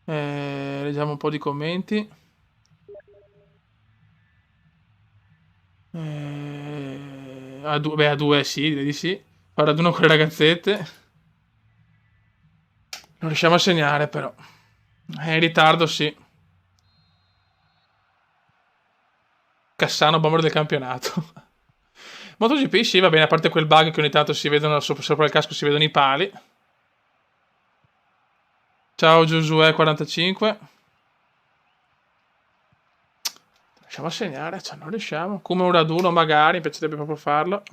Leggiamo un po' di commenti. A due sì, direi di sì. Fare ad uno con le ragazzette. Non riusciamo a segnare però. È in ritardo, sì. Cassano, bomber del campionato. MotoGP sì, va bene, a parte quel bug che ogni tanto si vedono sopra il casco, si vedono i pali. Ciao Giosuè45. Riusciamo a segnare? Cioè, non riusciamo. Come un raduno magari, mi piacerebbe proprio farlo.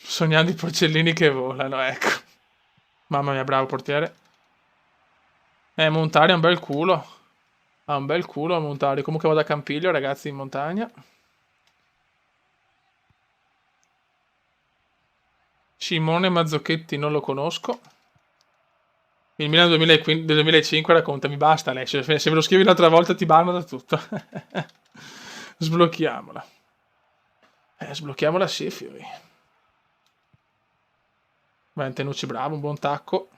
Sognando i porcellini che volano, ecco. Mamma mia, bravo portiere. Montari ha un bel culo. Ha un bel culo Montari. Comunque vado a Campiglio, ragazzi, in montagna. Simone Mazzocchetti non lo conosco. Il Milan 2015 del 2005 raccontami, basta Alessio, se me lo scrivi l'altra volta ti banno da tutto. Sblocchiamola. Sblocchiamola sì, fiori. Vai, Tenucci, bravo, un buon tacco.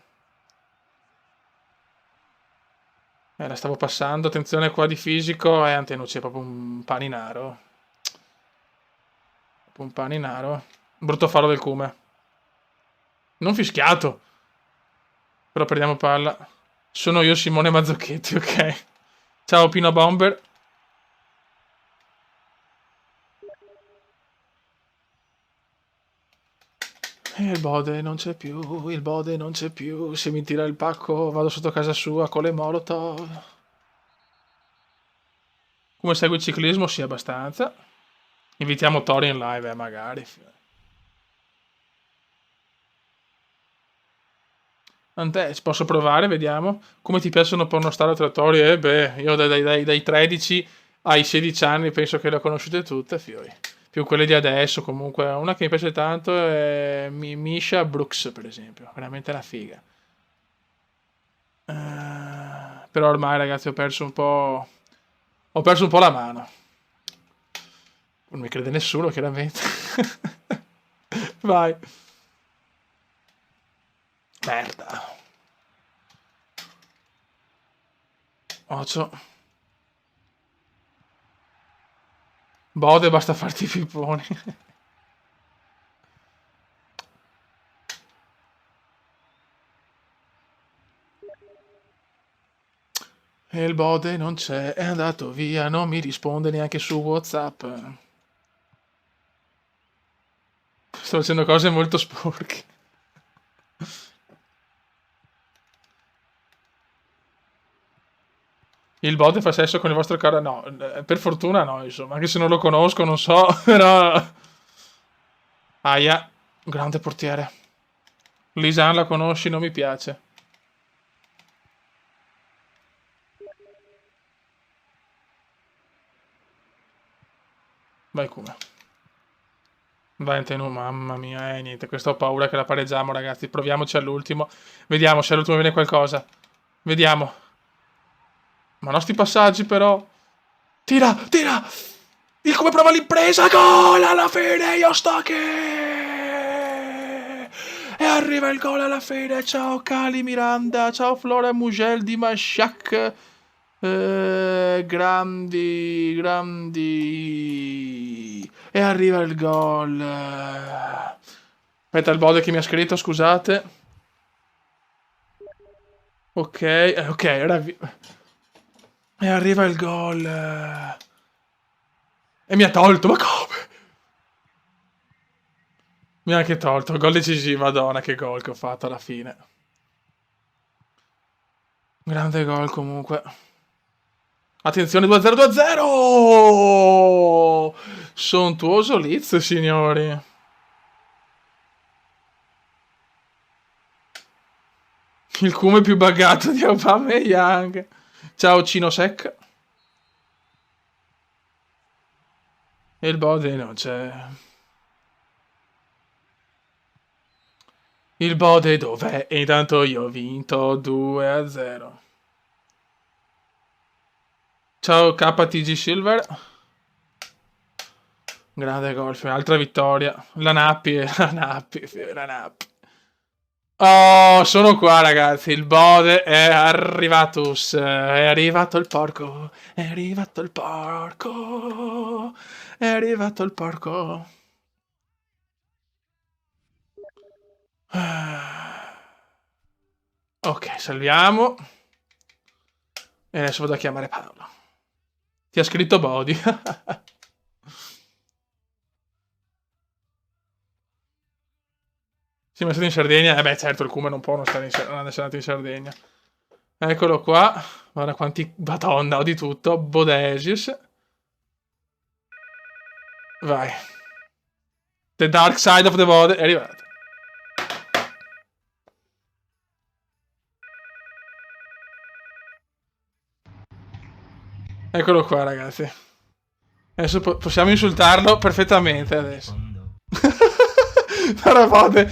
La stavo passando, attenzione qua di fisico, Antenucci è proprio un paninaro. Proprio un paninaro. Brutto fallo del Cume. Non fischiato. Però perdiamo palla. Sono io Simone Mazzocchetti, ok. Ciao Pino Bomber. Il Bode non c'è più, il Bode non c'è più. Se mi tira il pacco vado sotto casa sua con le molotov. Come segue il ciclismo? Sì, abbastanza. Invitiamo Tori in live, magari. Ante, ci posso provare, vediamo. Come ti piacciono pornostar trattori? Beh, io dai 13 ai 16 anni penso che le ho conosciute tutte, fiori. Più quelle di adesso, comunque. Una che mi piace tanto è Misha Brooks, per esempio. Veramente una figa. Però ormai, ragazzi, ho perso un po'... Ho perso un po' la mano. Non mi crede nessuno, chiaramente. Vai. Merda. 8. Bode, basta farti i pipponi. E il Bode non c'è, è andato via, non mi risponde neanche su WhatsApp. Sto facendo cose molto sporche. Il Bode fa sesso con il vostro caro... No, per fortuna no, insomma, anche se non lo conosco, non so, però... Aia, grande portiere. Lisanne la conosci, non mi piace. Vai come. Vai Tenu, mamma mia, niente, questa ho paura che la pareggiamo, ragazzi. Proviamoci all'ultimo. Vediamo se all'ultimo viene qualcosa. Vediamo. Ma no, sti passaggi però. Tira, tira! Il come prova l'impresa, gol alla fine, Yostake! E arriva il gol alla fine, ciao Cali Miranda, ciao Flora Mugel di Mashak. Grandi, grandi. E arriva il gol. Aspetta il bode che mi ha scritto, scusate. Ok, ok, e arriva il gol. E mi ha tolto, ma come? Mi ha anche tolto, gol decisivo, madonna che gol che ho fatto alla fine. Grande gol comunque. Attenzione 2-0, 2-0! Sontuoso Leeds, signori. Il cume più buggato di Aubameyang. Ciao Cinosec. E il bode non c'è. Il bode dov'è? E intanto io ho vinto 2-0. Ciao KTG Silver. Grande golf, altra vittoria. La Nappi, la Nappi, la Nappi. Oh, sono qua ragazzi, il bode è arrivatus, è arrivato il porco, è arrivato il porco, è arrivato il porco. Ok, salviamo. E adesso vado a chiamare Paolo. Ti ha scritto Body. Sì, ma è stato in Sardegna. Eh beh, certo, il Cume non può non essere andato in Sardegna. Eccolo qua. Guarda quanti... Madonna, ho di tutto. Bodesius. Vai. The Dark Side of the Bode è arrivato. Eccolo qua, ragazzi. Adesso possiamo insultarlo perfettamente adesso. Però Bode,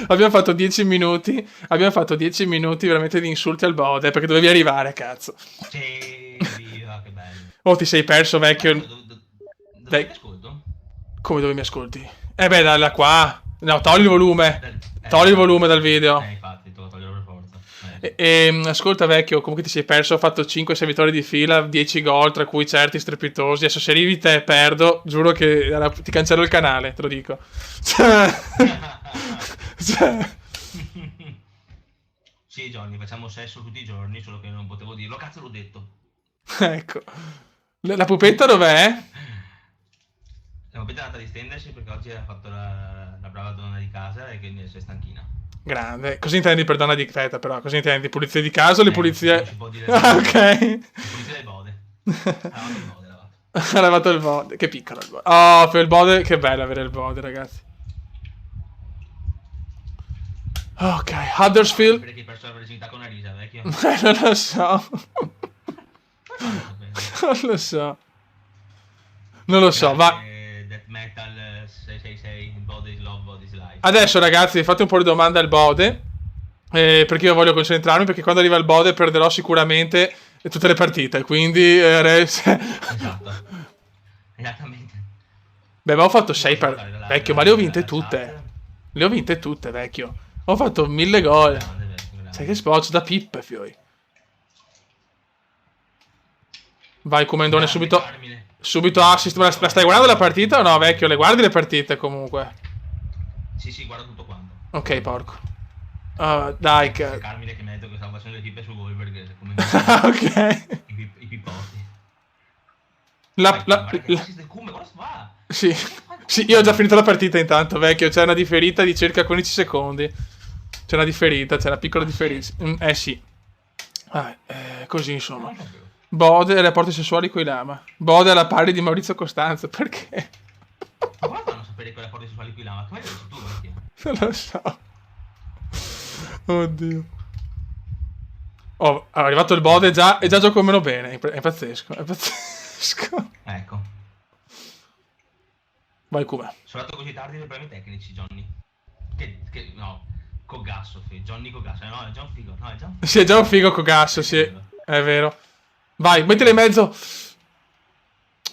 abbiamo fatto 10 minuti. Abbiamo fatto 10 minuti veramente di insulti al Bode perché dovevi arrivare, cazzo. Sì, viva, che bello. Oh, ti sei perso, vecchio. Dove mi ascolto? Come dove mi ascolti? Eh beh, da qua. No, togli il volume. Togli il volume dal video. Infatti, te lo toglierò per forza. Ascolta vecchio, comunque ti sei perso, ho fatto 5-6 vittorie di fila, 10 gol, tra cui certi strepitosi. Adesso se arrivi te e perdo, giuro che ti cancello il canale, te lo dico. Sì, Johnny, facciamo sesso tutti i giorni, solo che non potevo dirlo. Cazzo, l'ho detto. Ecco. La pupetta dov'è? La pupetta è andata a distendersi perché oggi ha fatto la brava donna di casa e quindi sei stanchina. Grande. Cosa intendi per donna di teta, però? Cosa intendi? Pulizie di casa o le pulizie... Non si può dire Ah, ok. Le pulizie del bode. Ha lavato il bode. Che piccolo il bode. Oh, per il bode, che bello avere il bode, ragazzi. Ok, Huddersfield. Perché hai perso la virginità con una risa, vecchio. Non lo so. Non lo so. Non lo so, va. Death Metal 666, Body is Love, Body is Life. Adesso, ragazzi, fate un po' di domande al bode. Perché io voglio concentrarmi, perché quando arriva il bode perderò sicuramente tutte le partite, quindi... Esatto. Esattamente. Beh, ma ho fatto 6 per... Vecchio, ma le ho vinte tutte. Le ho vinte tutte, vecchio. Ho fatto 1000 gol. Sai che spoccio da pippe, fioi. Vai, Comendone, subito. Subito assist. Ma la stai guardando la partita o no, vecchio? Le guardi le partite comunque? Sì, guarda tutto quanto. Ok, porco. Dai, che... Carmine che mi ha detto che stava facendo le pippe su voi perché come... ok. I pippotti. Sì. Sì, io ho già finito la partita intanto, vecchio. C'è una differita di circa 15 secondi. C'è una differita, c'è una piccola differenza. Sì. Così, insomma. Bode e rapporti sessuali coi lama. Bode alla pari di Maurizio Costanzo, perché? Ma come fanno a sapere quei rapporti sessuali coi lama? Come hai detto tu, vecchio? Non lo so. Oddio. Oh, è arrivato il bode e già gioco meno bene. È pazzesco, è pazzesco. Ecco. Vai Kuma. Sono andato così tardi per problemi tecnici, Johnny. No, Cogasso, Johnny Cogasso. No, è già un figo. No, è già un figo. Sì, è già un figo Cogasso, sì. È vero. Vai, mettila in mezzo.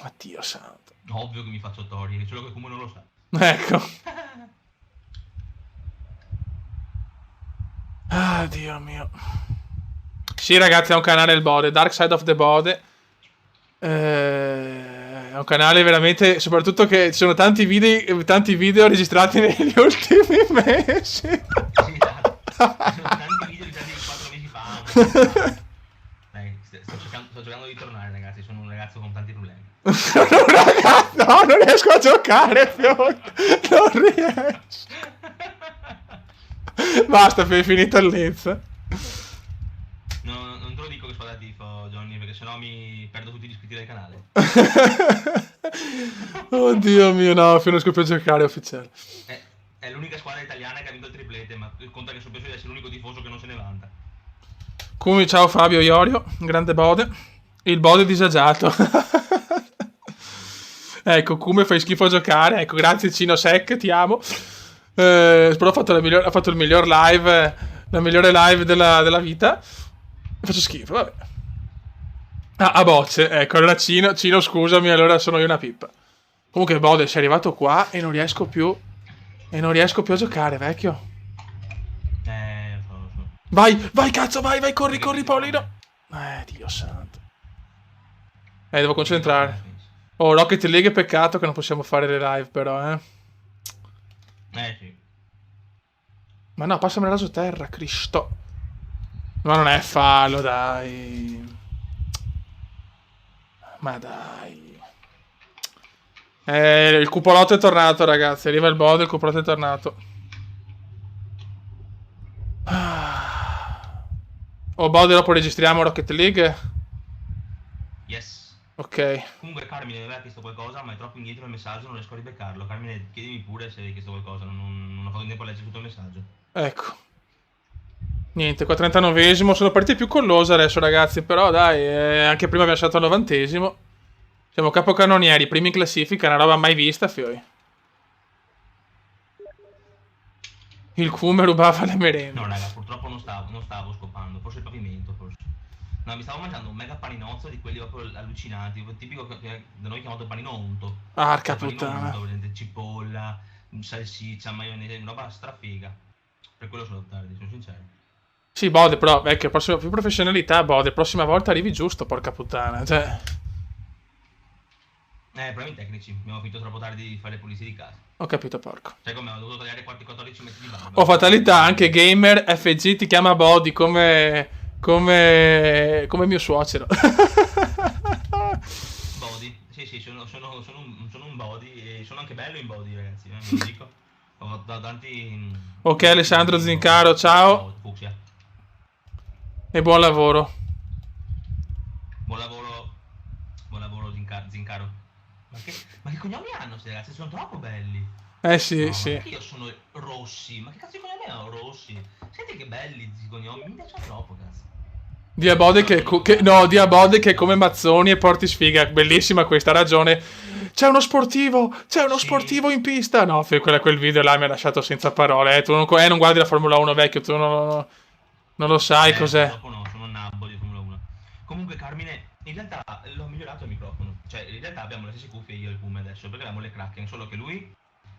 Oddio santo. Ovvio che mi faccio Tori, solo che come non lo sa. Ecco. Ah, Dio mio. Sì, ragazzi, è un canale il Bode, Dark Side of the Bode. È un canale veramente, soprattutto che ci sono tanti video registrati negli ultimi mesi. Sì, esatto. Sono tanti video di 4 mesi fa. Dai, sto cercando di tornare, ragazzi. Sono un ragazzo con tanti problemi. Ragazzi, no, non riesco a giocare più. Non riesco. Basta, è finita il Leeds. No, non te lo dico che sto da tifo, Johnny, perché sennò mi perdo tutti gli iscritti del canale. Oddio mio, no, finisco più a giocare ufficiale. È l'unica squadra italiana che ha vinto il triplete, ma conta che so penso di essere l'unico tifoso che non se ne vanta. Come ciao Fabio Iorio, grande Bode. Il Bode disagiato. Ecco, come fai schifo a giocare. Ecco, grazie Cino Sec, ti amo. Però ha fatto il miglior live, la migliore live della vita. Faccio schifo, vabbè. A bocce, ecco, allora Cino, scusami, allora sono io una pippa. Comunque Bode, sei arrivato qua e non riesco più a giocare, vecchio. Lo so. Vai, cazzo, vai, corri, Paolino. Dio santo. Devo concentrare. Oh, Rocket League, peccato che non possiamo fare le live, però, Sì. Ma no, passami raso terra, Cristo. Ma non è fallo, dai. Ma dai. Il cupolotto è tornato, ragazzi. Arriva il Bode, il cupolotto è tornato. Oh, Bode, dopo registriamo Rocket League? Yes. Ok. Comunque Carmine mi aveva chiesto qualcosa, ma è troppo indietro il messaggio, non riesco a ribeccarlo. Carmine, chiedimi pure se hai chiesto qualcosa, non ho fatto in tempo a leggere tutto il messaggio. Ecco. Niente, qua 39esimo. Sono partite più collose adesso, ragazzi. Però dai, anche prima abbiamo saltato al 90esimo. Siamo capocannonieri, primi in classifica, una roba mai vista, fioi. Il Kume rubava le merende. No, raga, purtroppo non stavo scopando, forse il pavimento, forse. No, mi stavo mangiando un mega paninozzo di quelli proprio allucinanti, tipico che da noi chiamato panino unto. Arca Panino puttana. unto, vedete, cipolla, salsiccia, maionese, una roba strafiga. Per quello sono tardi, sono sincero. Sì, Bode, però, vecchio, più professionalità, Bode. Prossima volta arrivi giusto, porca puttana. Cioè... Problemi tecnici, abbiamo finito troppo tardi di fare le pulizie di casa. Ho capito, porco. Sai come ho dovuto tagliare 14 metri di barba. Oh, fatalità, anche Gamer FG ti chiama Body come mio suocero. Body, sì, sono un body e sono anche bello in body, ragazzi, ve lo dico. Ho tanti... Ok, Alessandro Zincaro, ciao. Fucsia. E buon lavoro. Buon lavoro Zincaro. Ma che cognomi hanno questi ragazzi? Sono troppo belli. Sì, No, sì. Ma perché io sono Rossi? Ma che cazzo di cognomi hanno Rossi? Senti che belli questi cognomi, mi piacciono troppo, cazzo. Diabode Diabode che è come Mazzoni e porti sfiga. Bellissima questa ragione. C'è uno sportivo in pista. No, quel video là mi ha lasciato senza parole. Tu non guardi la Formula 1, vecchio. Tu non lo sai cos'è. Dopo no, sono un nabbo di Formula 1. Comunque Carmine, in realtà l'ho migliorato il microfono. Cioè, in realtà abbiamo le stesse cuffie io e il Kume adesso, perché abbiamo le Kraken, solo che lui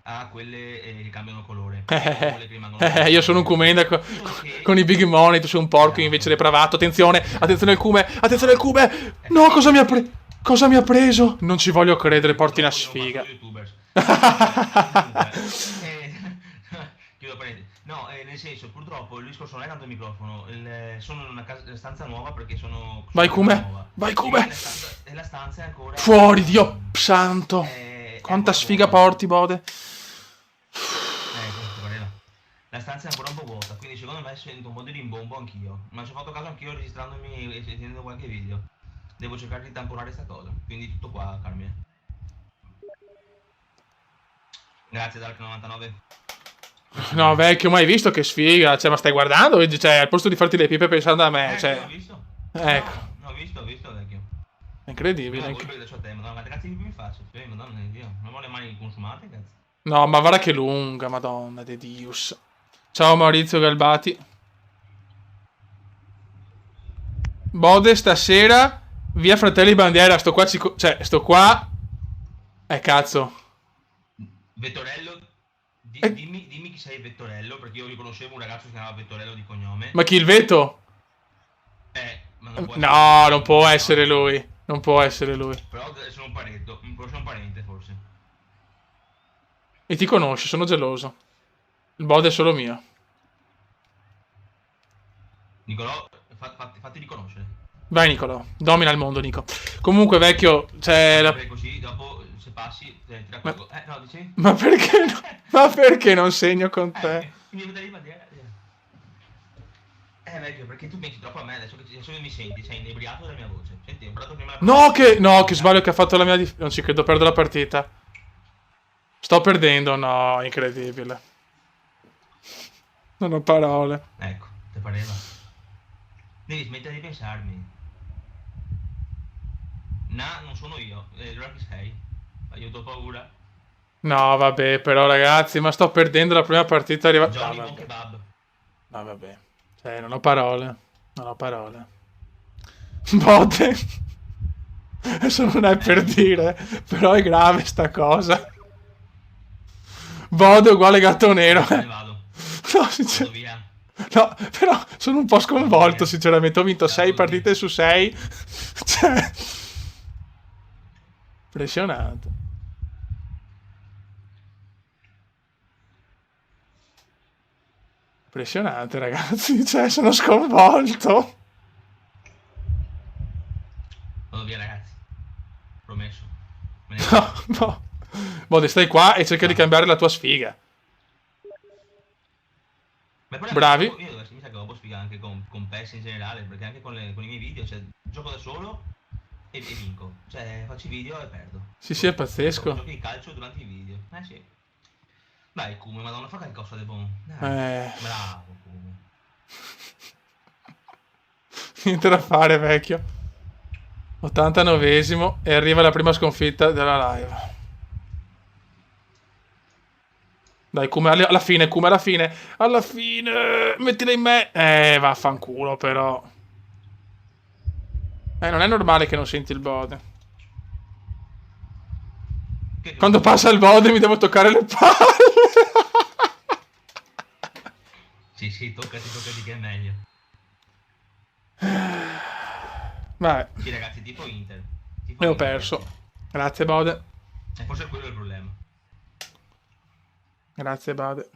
ha quelle che cambiano colore. Quelle che rimangono Io sono un Kumenda con i big money, tu sei un porco invece depravato. Attenzione al Kume. No, cosa mi ha preso? Non ci voglio credere, porti una sfiga. Chiudo parentesi. No, nel senso, purtroppo il discorso non è tanto il microfono, sono in una stanza nuova perché sono Vai Kume, E la stanza è ancora... Fuori, Dio santo. Quanta sfiga porti, Bode. La stanza è ancora un po' vuota, quindi secondo me sento un po' di rimbombo anch'io. Ma ci ho fatto caso anch'io registrandomi e sentendo qualche video. Devo cercare di tamponare sta cosa. Quindi tutto qua, Carmine. Grazie Dark99. No, vecchio, mai visto che sfiga? Cioè, ma stai guardando? Cioè, al posto di farti le pipe pensando a me, cioè... L'ho visto. Ecco. No, ho visto, vecchio. Incredibile. No, ma ragazzi, che mi faccio? Madonna di Dio. Non ho le mani consumate, cazzo. No, ma guarda che lunga, madonna de Dios. Ciao Maurizio Galbati. Bode stasera via Fratelli Bandiera. Sto qua Cazzo. Vettorello, Eh, dimmi chi sei Vettorello, perché io riconoscevo un ragazzo che si chiamava Vettorello di cognome. ma chi il Veto? Ma non può essere No, non lui, può no, essere lui. Non può essere lui. però sono un parente forse. E ti conosci, sono geloso. Il bod è solo mio. Nicolò, fatti riconoscere. Vai Nicolò, domina il mondo Nico. Comunque vecchio, c'è la... Perché così dopo se passi ti raccolgo. No, dici? Ma perché no? Ma perché non segno con te? Mi devo dare vecchio, perché tu pensi troppo a me, adesso che mi senti, sei inebriato dalla mia voce. Senti, ho parlato prima No, che sbaglio che ha fatto la mia non ci credo, perdo la partita. Sto perdendo, no, incredibile. Non ho parole. Ecco, ti pareva? Devi smettere di pensarmi. Non sono io, allora chi sei? Io ho paura. No, vabbè, però ragazzi, ma sto perdendo la prima partita arrivata. Johnny No, Bon vabbè. Kebab. No, vabbè. Cioè, non ho parole. Non ho parole. Botte. Adesso non è per dire, però è grave sta cosa. Bode uguale gatto nero. Me ne vado. No, Vado via. no, però sono un po' sconvolto, sinceramente. Ho vinto 6 partite su 6. Cioè... Impressionante. Impressionante, ragazzi. Cioè, sono sconvolto. Vado via ragazzi. Promesso. Me ne No, vado. no. Bode, stai qua e cerca di cambiare la tua sfiga. Ma poi Bravi. io mi sa che dopo spiega anche con PES in generale, perché anche con i miei video, cioè, gioco da solo e vinco. Cioè, faccio i video e perdo. Sì, sì, è pazzesco. Giochi di calcio durante i video. Sì. Dai, Come, madonna, fa qualcosa di buono. Dai. Bravo, Come. Niente da fare, vecchio. 89esimo e arriva la prima sconfitta della live. Dai, Come alla fine, Come alla fine. Alla fine, mettila in me. Vaffanculo, però. Non è normale che non senti il bode. Quando passa il bode mi devo toccare le palle. Sì, toccati che è meglio. Vabbè. Sì, ragazzi, tipo Inter. E ho perso. Grazie, bode. E forse quello è il problema. Grazie, bode.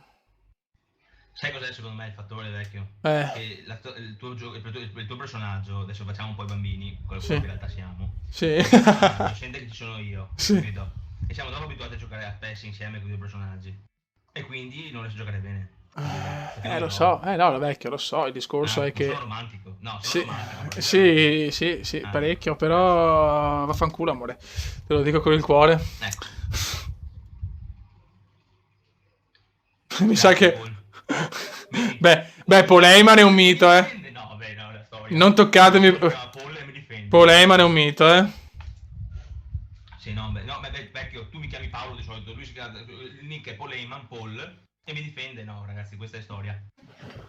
Sai cos'è secondo me il fattore vecchio? Eh. Che il tuo personaggio, adesso facciamo un po' i bambini, quello Sì. che in realtà siamo. Sì. Sente che ci sono io, Sì. capito? E siamo troppo abituati a giocare a PES insieme con i due personaggi. E quindi non riesco a giocare bene. Lo so, no, vecchio, lo so, il discorso è che... Sono romantico. No, Sì, sono romantico. sì, parecchio, però vaffanculo, amore. Te lo dico con il cuore. Ecco. Mi sa che... Paul. Beh, Paul Heyman è un mito, No, beh, no, la storia. Non toccatemi... Paul e mi difende. Paul Heyman è un mito, Sì, no, vecchio, tu mi chiami Paolo di solito, lui si chiama, il nick è Paul Heyman, Paul, e mi difende. No, ragazzi, questa è storia.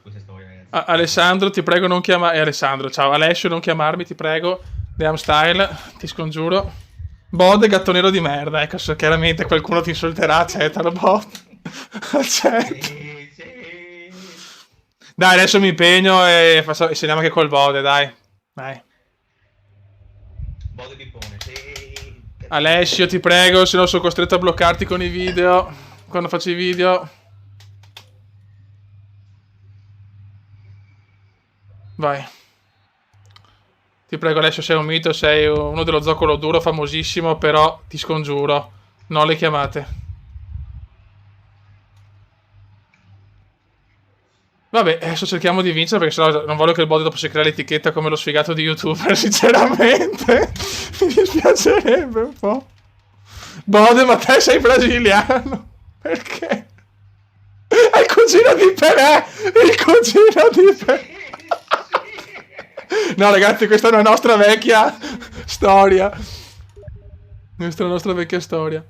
Ragazzi. Alessandro, ti prego non chiamare... Alessandro, ciao. Alessio, non chiamarmi, ti prego. Damn Style, ti scongiuro. Bode, gatto nero di merda. Ecco, se chiaramente qualcuno ti insulterà, accettalo, Bode. Accetta. Sì. Dai, adesso mi impegno e segniamo anche col Bode, dai. Bode Pippone, sì. Alessio, ti prego, se no sono costretto a bloccarti con i video. Quando faccio i video. Vai. Ti prego, Alessio, sei un mito, sei uno dello zoccolo duro, famosissimo, però ti scongiuro, non le chiamate. Vabbè, adesso cerchiamo di vincere perché sennò non voglio che il bot dopo si crea l'etichetta come lo sfigato di YouTuber, sinceramente. Mi dispiacerebbe un po'. Bode, ma te sei brasiliano. Perché? È il cugino di Pelé! Il cugino di Pelé! No, ragazzi, questa è una nostra vecchia storia. Questa è la nostra vecchia storia.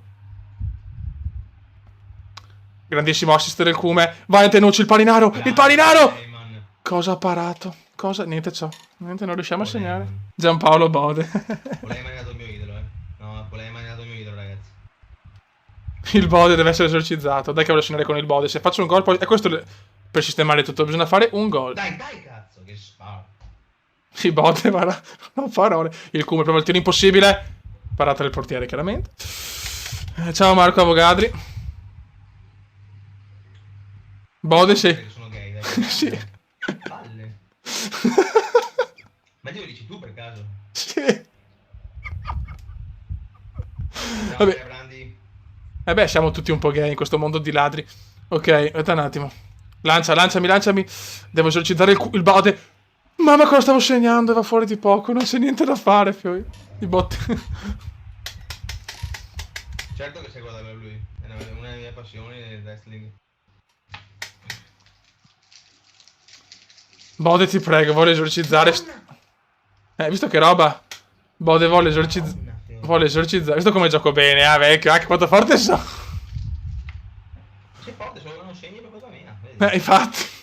Grandissimo assist del Come. Vai, Tenucci, il paninaro! Il paninaro! Cosa ha parato? Cosa? Niente ciò. Niente, non riusciamo a segnare. Giampaolo Bode. Polema è nato il mio idolo, No, Polema è nato il mio idolo, ragazzi. Il bode deve essere esorcizzato. Dai che voglio segnare con il bode. Se faccio un gol poi... E questo per sistemare tutto. Bisogna fare un gol. Dai, cazzo, che sparo. Il bode, guarda. Non parole. Il cume prova il tiro impossibile. Parata del portiere, chiaramente. Ciao Marco Avogadri. Bode, sì. Perché sono gay, dai. Sì. Palle. Ma glielo dici tu per caso? Sì. No, Vabbè. Brandi. Beh, siamo tutti un po' gay in questo mondo di ladri. Ok, aspetta un attimo. Lanciami. Devo esorcizzare il bode. Mamma, cosa stavo segnando? Va fuori di poco. Non c'è niente da fare, Fioi. I botti. Certo che sai guardare lui. È una delle mie passioni il wrestling. Bode, ti prego, vuole esorcizzare. Visto che roba. Bode vuole esorcizzare. Vuole esorcizzare. Visto come gioco bene, vecchio. Che quanto forte so. Sei forte, solo non segni per cosa mia. Vedi? Infatti.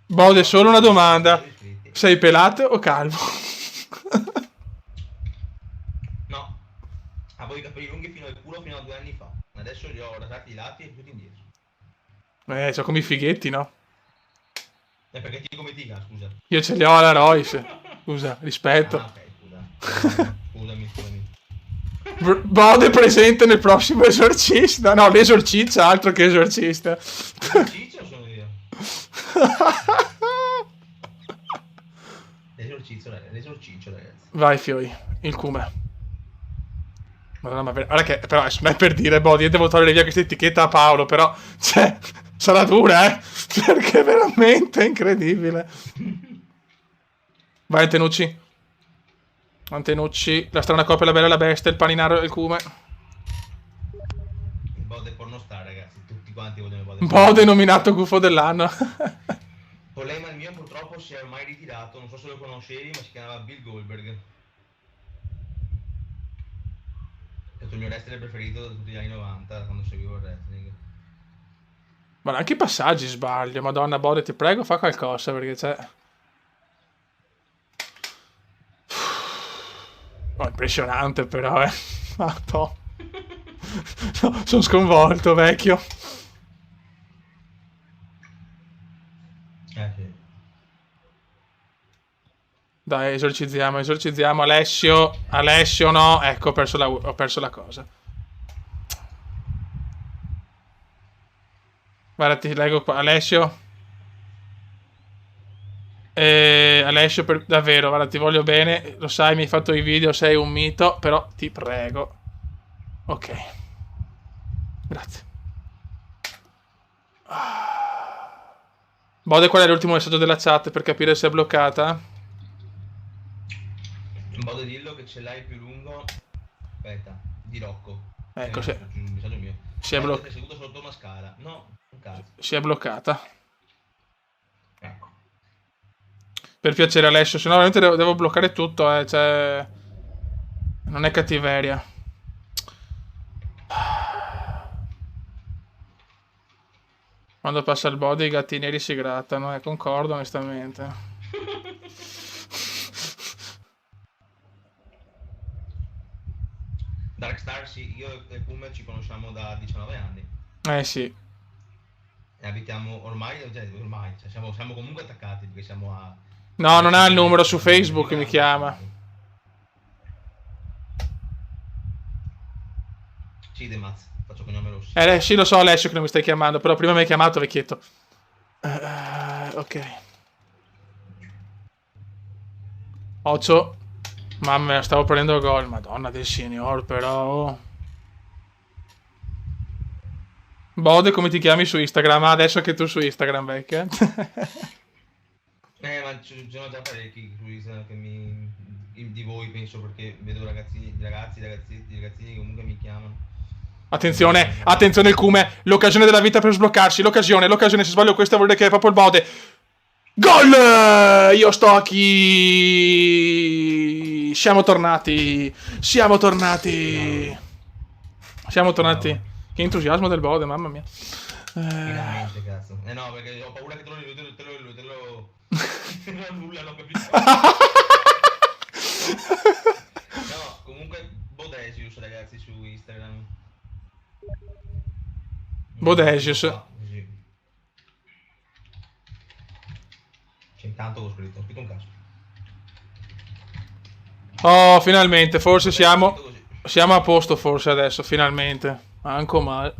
Bode, solo una domanda. Sei pelato o calvo? No. Avevo i capelli lunghi fino al culo fino a 2 anni fa. Adesso li ho rasati i lati e tutti indietro. Sono come i fighetti, no? Perché ti come tiga, scusa. Io ce li ho alla Royce. Scusa, rispetto. Ah, ok, scusa. Scusami. Bode presente nel prossimo esorcista. No, l'esorcista, altro che esorcista. L'esorcizio sono io. L'esorcizio, ragazzi. Vai, Fioi. Il cume. Madonna, ma guarda che però adesso non è per dire, Bode, io devo togliere via questa etichetta a Paolo, però, cioè, sarà dura, perché è veramente incredibile. Vai, Antenucci, la strana coppia, la bella e la bestia, il paninaro e il cume. Il Bode pornostar, ragazzi, tutti quanti vogliono il Bode. Bode nominato gufo dell'anno. Problema il mio, purtroppo si è ormai ritirato, non so se lo conoscevi, ma si chiamava Bill Goldberg. È stato il mio wrestler preferito da tutti gli anni 90, quando seguivo il wrestling. Ma anche i passaggi sbaglio, madonna, Bode, ti prego, fa qualcosa, perché c'è... Oh, impressionante però, no. No, sono sconvolto, vecchio. Sì. Dai, esorcizziamo. Alessio, no. Ecco, ho perso la cosa. Guarda, ti leggo qua. Alessio, davvero, guarda, ti voglio bene. Lo sai, mi hai fatto i video, sei un mito. Però ti prego. Ok. Grazie. Bode, qual è l'ultimo messaggio della chat per capire se è bloccata? Bode, dillo che ce l'hai più lungo. Aspetta, di Rocco. Ecco, un messaggio mio. Si è bloccata. Sei seduto sotto una scala. No, un cazzo. Si è bloccata. Ecco. Per piacere, Alessio, se no veramente devo bloccare tutto, cioè... Non è cattiveria. Quando passa il body i gatti neri si grattano, concordo onestamente. Darkstar, sì, io e Pumer ci conosciamo da 19 anni. Sì. E abitiamo ormai siamo comunque attaccati perché siamo a... No, non ha il numero su Facebook, mi chiama. Sì, De Maz, faccio cognome Rossi. Sì, lo so, Alessio, che non mi stai chiamando, però prima mi hai chiamato, vecchietto. Ok. 8. Mamma mia, stavo prendendo gol. Madonna del signor, però. Bode, come ti chiami su Instagram? Adesso che tu su Instagram, vecchia. Ma ci sono già parecchi su Instagram di voi, penso, perché vedo ragazzini che comunque mi chiamano. Attenzione il cume. L'occasione della vita per sbloccarsi. L'occasione, se sbaglio questa vuol dire che è proprio il Bode. Gol! Io sto qui. Siamo tornati. Che entusiasmo del Bode, mamma mia. Finalmente, cazzo. No, perché ho paura che te lo annullano, capito? No, comunque Bodesius, ragazzi, su Instagram. Bodesius. Sì. C'è intanto ho scritto un caso. Oh, finalmente, forse siamo Così. a posto forse adesso, finalmente. Manco male.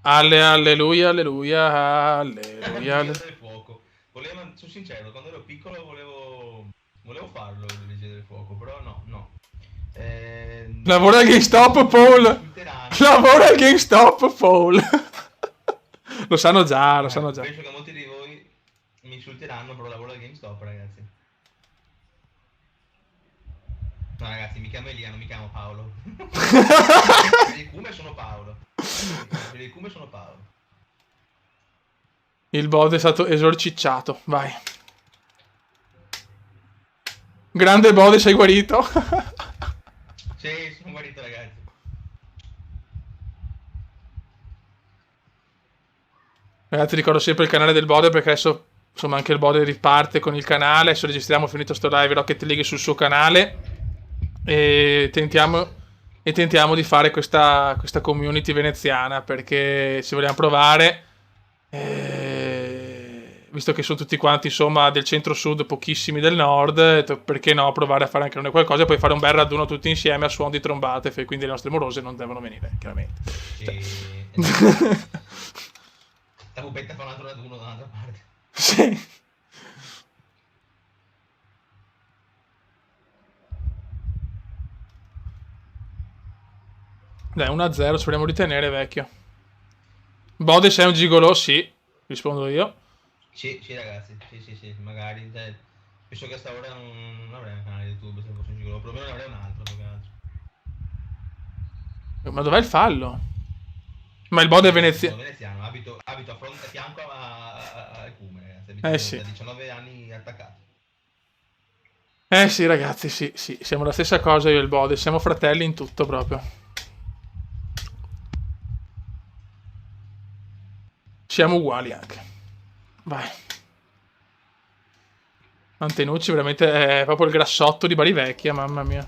Alleluia, alleluia, alleluia. Vigile del fuoco. Sono sincero, quando ero piccolo volevo farlo il vigile del fuoco, però no. Lavora al GameStop, Paul. Lavora al GameStop, Paul. Lo sanno già. Penso che molti di voi mi insulteranno, però lavoro al GameStop, ragazzi. No, ragazzi, mi chiamo Elia, non mi chiamo Paolo. Per il cume sono Paolo. Il bot è stato esorcicciato, vai. Grande bot, sei guarito. Sì, sono guarito, ragazzi. Ragazzi, ricordo sempre il canale del Bode perché adesso insomma anche il Bode riparte con il canale. Adesso registriamo finito sto live Rocket League sul suo canale e tentiamo di fare questa community veneziana perché ci vogliamo provare. Visto che sono tutti quanti insomma del centro-sud, pochissimi del nord, perché no provare a fare anche noi qualcosa e poi fare un bel raduno tutti insieme a suon di trombate, quindi le nostre morose non devono venire, chiaramente. La pupetta fa un altro raduno da un'altra parte. Sì. Dai, 1-0, speriamo di tenere, vecchio. Bode, sei un gigolò? Sì, rispondo io. Sì, ragazzi, sì, magari. Penso che a sta ora non avrei un canale YouTube se fosse un gigolò, perlomeno ne avrei un altro, più che altro. Ma dov'è il fallo? Ma il Bode è veneziano. Sono veneziano, abito a fianco al Cume, ragazzi. Abito Sì. da 19 anni attaccato. Sì, ragazzi, sì, siamo la stessa cosa io e il Bode, siamo fratelli in tutto proprio. Siamo uguali anche. Vai. Antenucci veramente è proprio il grassotto di Bari Vecchia, mamma mia.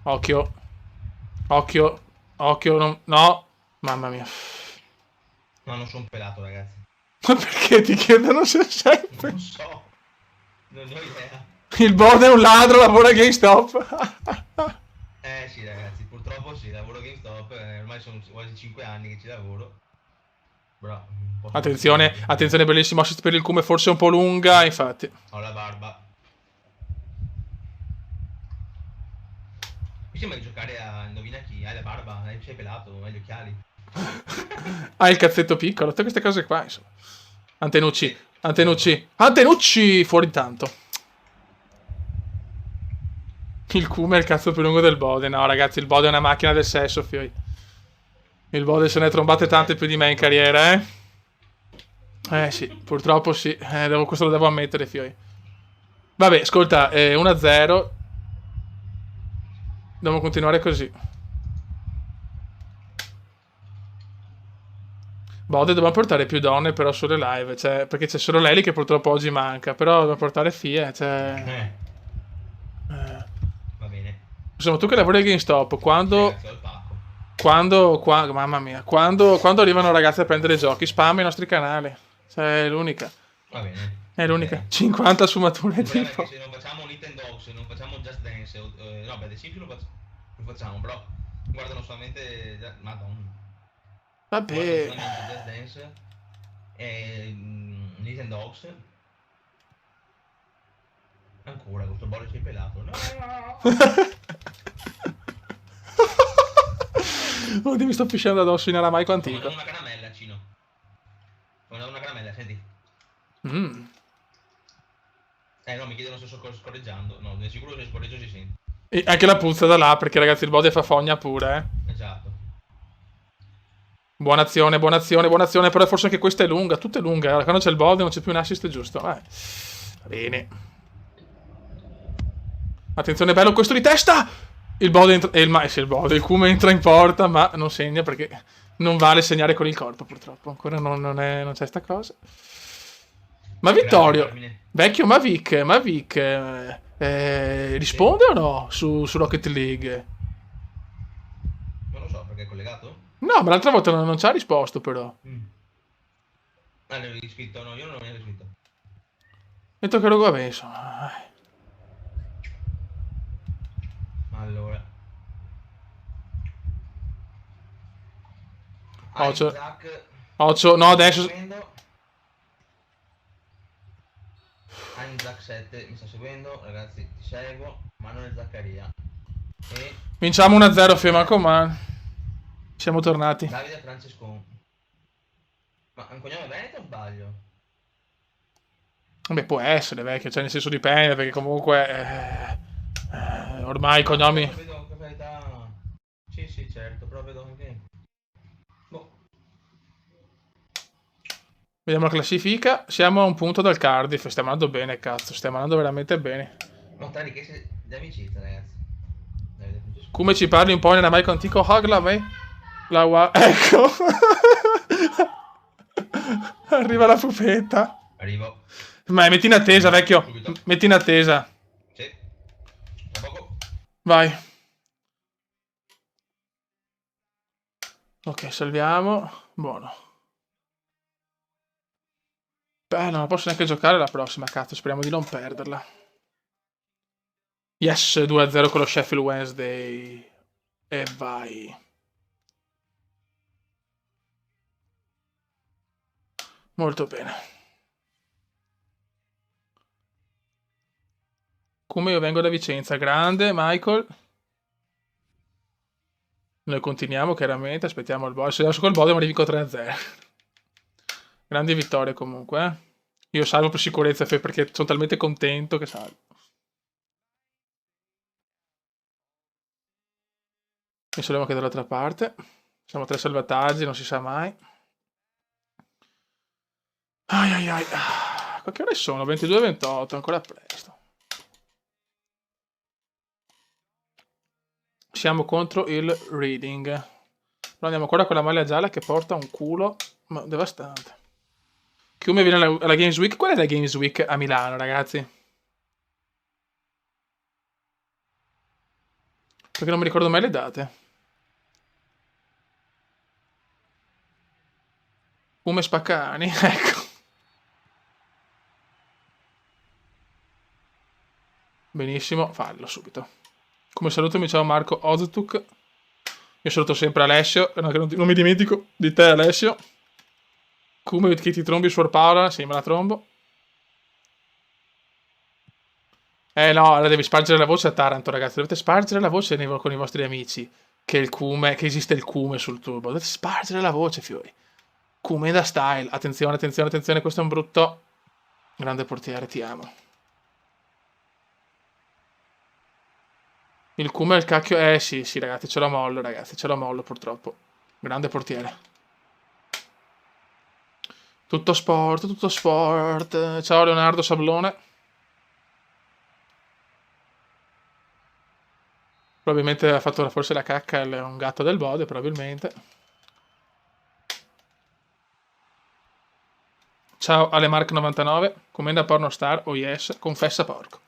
Occhio. No. Mamma mia. No, non sono pelato, ragazzi. Ma perché ti chiedono se sei? Non so. Non ho idea. Il Bode è un ladro, lavora a GameStop. Sì, ragazzi, purtroppo sì, lavoro a GameStop, ormai sono quasi 5 anni che ci lavoro. Però Attenzione, bellissimo assist per il Cume, forse un po' lunga, infatti. Ho la barba. Mi sembra di giocare a indovina chi, hai la barba, sei pelato, hai gli occhiali. Ah, il cazzetto piccolo, tutte queste cose qua, insomma. Antenucci, fuori tanto. Il Cume è il cazzo più lungo del Bode. No, ragazzi, il Bode è una macchina del sesso, fioi. Il Bode se ne è trombate tante più di me in carriera, eh. Sì, purtroppo sì. Questo lo devo ammettere, fioi. Vabbè, ascolta, 1-0. Dobbiamo continuare così. Bode, dobbiamo portare più donne però sulle live, cioè, perché c'è solo lei che purtroppo oggi manca, però dobbiamo portare Fie, cioè... Va bene. Insomma, tu che lavori al GameStop, quando mamma mia, quando arrivano ragazzi a prendere giochi, spam i nostri canali, cioè è l'unica. Va bene. È l'unica. Okay. 50 sfumature il tipo. È che se non facciamo Nintendo, se non facciamo Just Dance, no, beh, ad esempio lo facciamo, però guardano solamente... Madonna. Vabbè. Solamente Just Dance e Nintendo. Ancora, questo bolle sei pelato. No! Oddio, mi sto pisciando addosso in aramaico antico. Una caramella, Cino. Una caramella, senti. No, mi chiedono se sto scorreggiando. No, di sicuro se scorreggio si sente. E anche la puzza da là, perché ragazzi il Bode fa fogna pure, Esatto. Buona azione, però forse anche questa è lunga, tutta è lunga. Quando c'è il Bode non c'è più un assist giusto. Va bene. Attenzione, bello questo di testa! Il Bode entra... il Cume entra in porta, ma non segna perché non vale segnare con il corpo, purtroppo. Ancora non c'è sta cosa. Ma Vittorio, vecchio, ma Vic risponde o no su Rocket League? Non lo so, perché è collegato? No, ma l'altra volta non ci ha risposto però. Ah, ne avevi scritto? No, io non ne avevo scritto. Metto che lo vabbè, insomma. Allora. Occhio. Isaac. Occhio, no, mi sta adesso... seguendo. Isaac 7 mi sta seguendo, ragazzi, ti seguo. Manuel Zaccaria. E Vinciamo 1-0, Fiamma man. Siamo tornati. Davide Francesco. Ma è un cognome veneto o sbaglio? Beh, può essere, vecchio, cioè nel senso dipende, perché comunque... ormai i cognomi... Però vedo che verità. Sì, sì, certo, però vedo anche. Boh. Vediamo la classifica. Siamo a un punto dal Cardiff. Stiamo andando bene, cazzo. Stiamo andando veramente bene. No, tre richieste di amicizia, ragazzi. Davide Francesco. Come ci parli un po' nella Mike Antico Hagla, vai? Ecco. Arriva la pupetta. Arrivo. Ma metti in attesa, vecchio. Subito. Metti in attesa. Sì. Tra poco. Vai. Ok, salviamo. Buono. Beh, non posso neanche giocare la prossima, cazzo. Speriamo di non perderla. Yes, 2-0 con lo Sheffield Wednesday. E vai. Molto bene. Come io vengo da Vicenza. Grande, Michael. Noi continuiamo, chiaramente. Aspettiamo il boss. Adesso col Bodem arrivi con 3-0. Grandi vittorie comunque, eh. Io salvo per sicurezza perché sono talmente contento che salvo. Mi salviamo anche dall'altra parte. Siamo 3 salvataggi, non si sa mai. Ai ai ai. Che ore sono? 22-28, ancora presto. Siamo contro il Reading. Però andiamo ancora con la maglia gialla che porta un culo devastante. Chiume viene alla Games Week. Qual è la Games Week a Milano, ragazzi? Perché non mi ricordo mai le date. Come Spaccani, ecco. Benissimo, fallo subito. Come saluto mi ciao Marco Oztuk. Io saluto sempre Alessio, non mi dimentico di te Alessio. Come che ti trombi Suor Paola? Sì, me la trombo. No, allora devi spargere la voce a Taranto, ragazzi. Dovete spargere la voce con i vostri amici. Che esiste il cume sul turbo. Dovete spargere la voce, fiori. Cume da style. Attenzione, attenzione, attenzione. Questo è un brutto. Grande portiere, ti amo. Il cume è il cacchio. Sì, sì, ragazzi, ce lo mollo, ragazzi. Ce lo mollo, purtroppo. Grande portiere. Tutto sport, tutto sport. Ciao Leonardo Sablone. Probabilmente ha fatto forse la cacca un gatto del Bode, probabilmente. Ciao Alemark99. Commenda Pornostar, oh yes. Confessa porco.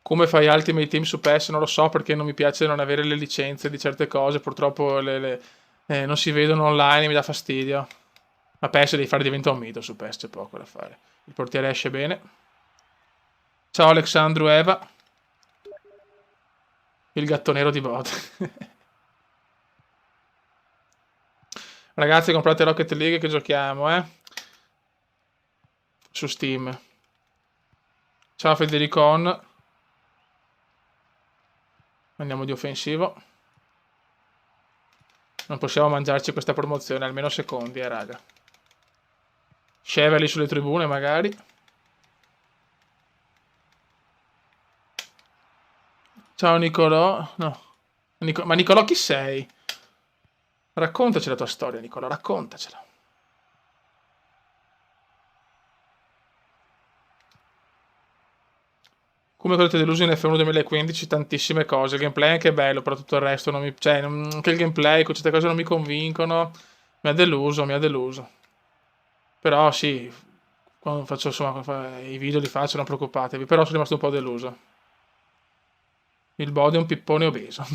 Come fai Ultimate Team su PES? Non lo so perché non mi piace non avere le licenze di certe cose. Purtroppo non si vedono online e mi dà fastidio. Ma PES devi fare diventa un mito su PES, c'è poco da fare. Il portiere esce bene. Ciao Alexandru Eva. Il gatto nero di Bode. Ragazzi, comprate Rocket League che giochiamo, su Steam. Ciao Federicon. Andiamo di offensivo. Non possiamo mangiarci questa promozione, almeno secondi, raga. Chevrolet sulle tribune, magari. Ciao Nicolò. No. Ma Nicolò chi sei? Raccontaci la tua storia, Nicolò, raccontacela. Come avete deluso in F1 2015 tantissime cose, il gameplay è anche bello, però tutto il resto non mi... Cioè, anche il gameplay con certe cose non mi convincono, mi ha deluso, mi ha deluso. Però sì, quando faccio, insomma, i video li faccio, non preoccupatevi, però sono rimasto un po' deluso. Il Bode è un pippone obeso.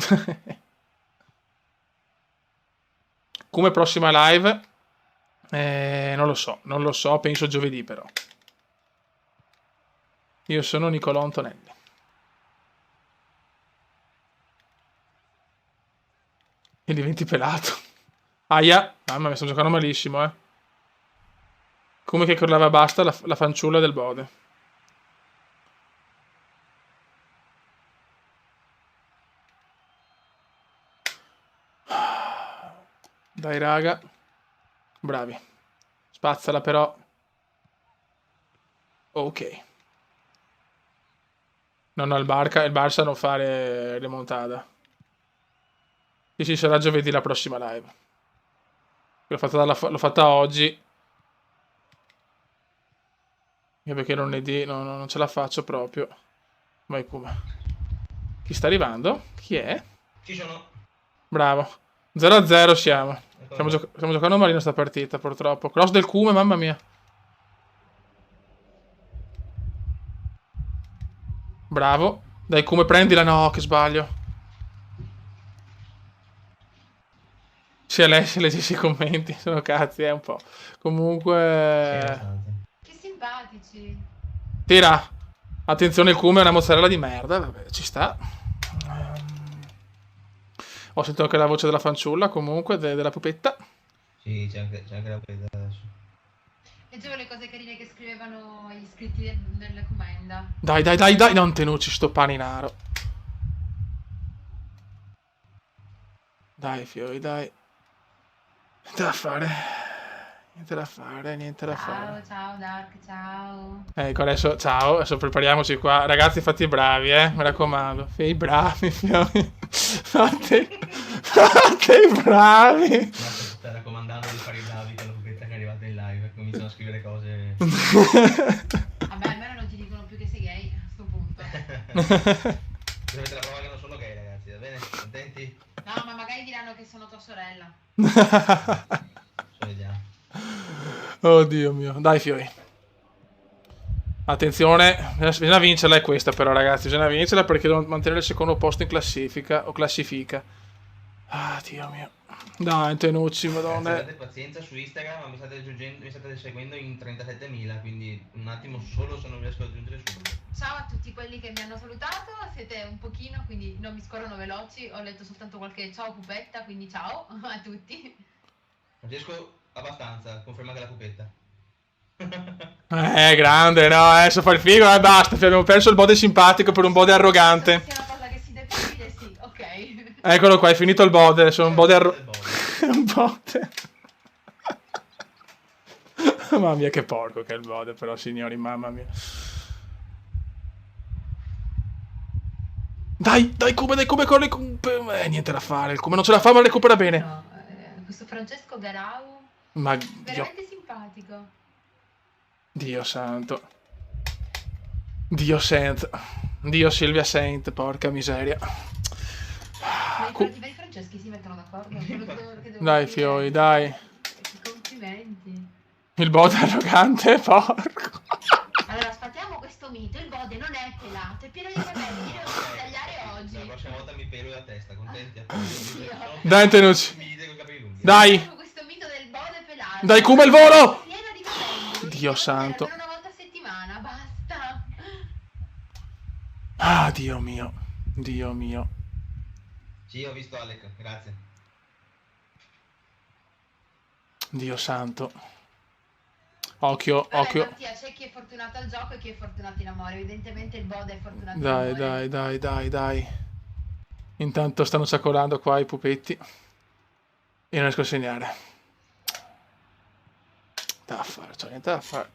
Come prossima live? Non lo so, penso giovedì però. Io sono Nicolò Antonelli. E diventi pelato. Aia, mamma mia, sto giocando malissimo, eh. Come che crollava basta la fanciulla del Bode. Dai raga. Bravi. Spazzala però. Ok. No, il Barça non fare remontada. Sì, sarà giovedì la prossima live. L'ho fatta oggi. Io perché lunedì non ce la faccio proprio. Vai come? Chi sta arrivando? Chi è? Ci sono. Bravo. 0-0 siamo. Stiamo giocando malino sta partita, purtroppo. Cross del Cume, mamma mia. Bravo. Dai, Cume, prendila. No, che sbaglio. Se leggessi i commenti, sono cazzi, un po'. Comunque... Che simpatici. Tira. Attenzione, il Cume è una mozzarella di merda. Vabbè, ci sta. Ho sentito anche la voce della fanciulla, comunque, della pupetta. Sì, c'è anche la pupetta adesso. Leggevo le cose carine che scrivevano gli iscritti nella commenda. Dai, non tenuci sto paninaro. Dai, fioi, dai. Niente da fare. Ciao Dark, ciao. Ecco, adesso prepariamoci qua. Ragazzi, fate i bravi, mi raccomando. Fate i bravi, fioi. Fate i bravi. Sta raccomandando di fare i bravi con la pupetta che è arrivata in live. Cominciano a scrivere cose. Vabbè, almeno non ti dicono più che sei gay a sto punto. Avete la prova che non sono gay, ragazzi, va bene? Contenti? No, ma magari diranno che sono tua sorella. Vediamo. Oddio mio. Dai, fioi. Attenzione. Bisogna vincerla è questa però, ragazzi. Bisogna vincerla perché devo mantenere il secondo posto in classifica. O classifica. Ah, Dio mio. Dai, Tenucci, madonna. Avete pazienza su Instagram, ma mi state seguendo in 37.000, quindi un attimo solo se non riesco ad aggiungere subito. Ciao a tutti quelli che mi hanno salutato, siete un pochino, quindi non mi scorrono veloci, ho letto soltanto qualche ciao pupetta, quindi ciao a tutti. Non riesco abbastanza, conferma che la pupetta. Grande, no, adesso fa il figo, basta, abbiamo perso il Bode simpatico per un Bode arrogante. Se sia una cosa che si definisce, sì, ok. Eccolo qua, è finito il Bode, sono un Bode arrogante. Un Bode. Mamma mia, che porco che è il Bode, però, signori, mamma mia. Dai, come corre. Niente da fare, come non ce la fa, ma recupera bene. No, questo Francesco Garau, Ma veramente simpatico. Dio santo. Dio Silvia Saint, porca miseria. I veri Franceschi si mettono d'accordo. Dai, fioi, dai. Complimenti. Il Bode arrogante, porco. Allora, sfatiamo questo mito. Il Bode non è pelato, è pieno di capelli. Io devo tagliare oggi. La prossima volta mi pelo la testa, contenti? Dai, Tenucci. Mi dite con i capelli lunghi. Dai. Questo mito del Bode pelato. Dai, come il volo. Pieno di capelli. Dio santo. Per una volta a settimana, basta. Ah, Dio mio. Sì, ho visto Alec, grazie. Dio santo. Occhio. Mattia, c'è chi è fortunato al gioco e chi è fortunato in amore. Evidentemente il Bode è fortunato in amore. Dai. Intanto stanno ciacolando qua i pupetti. E non riesco a segnare. C'ho niente da fare.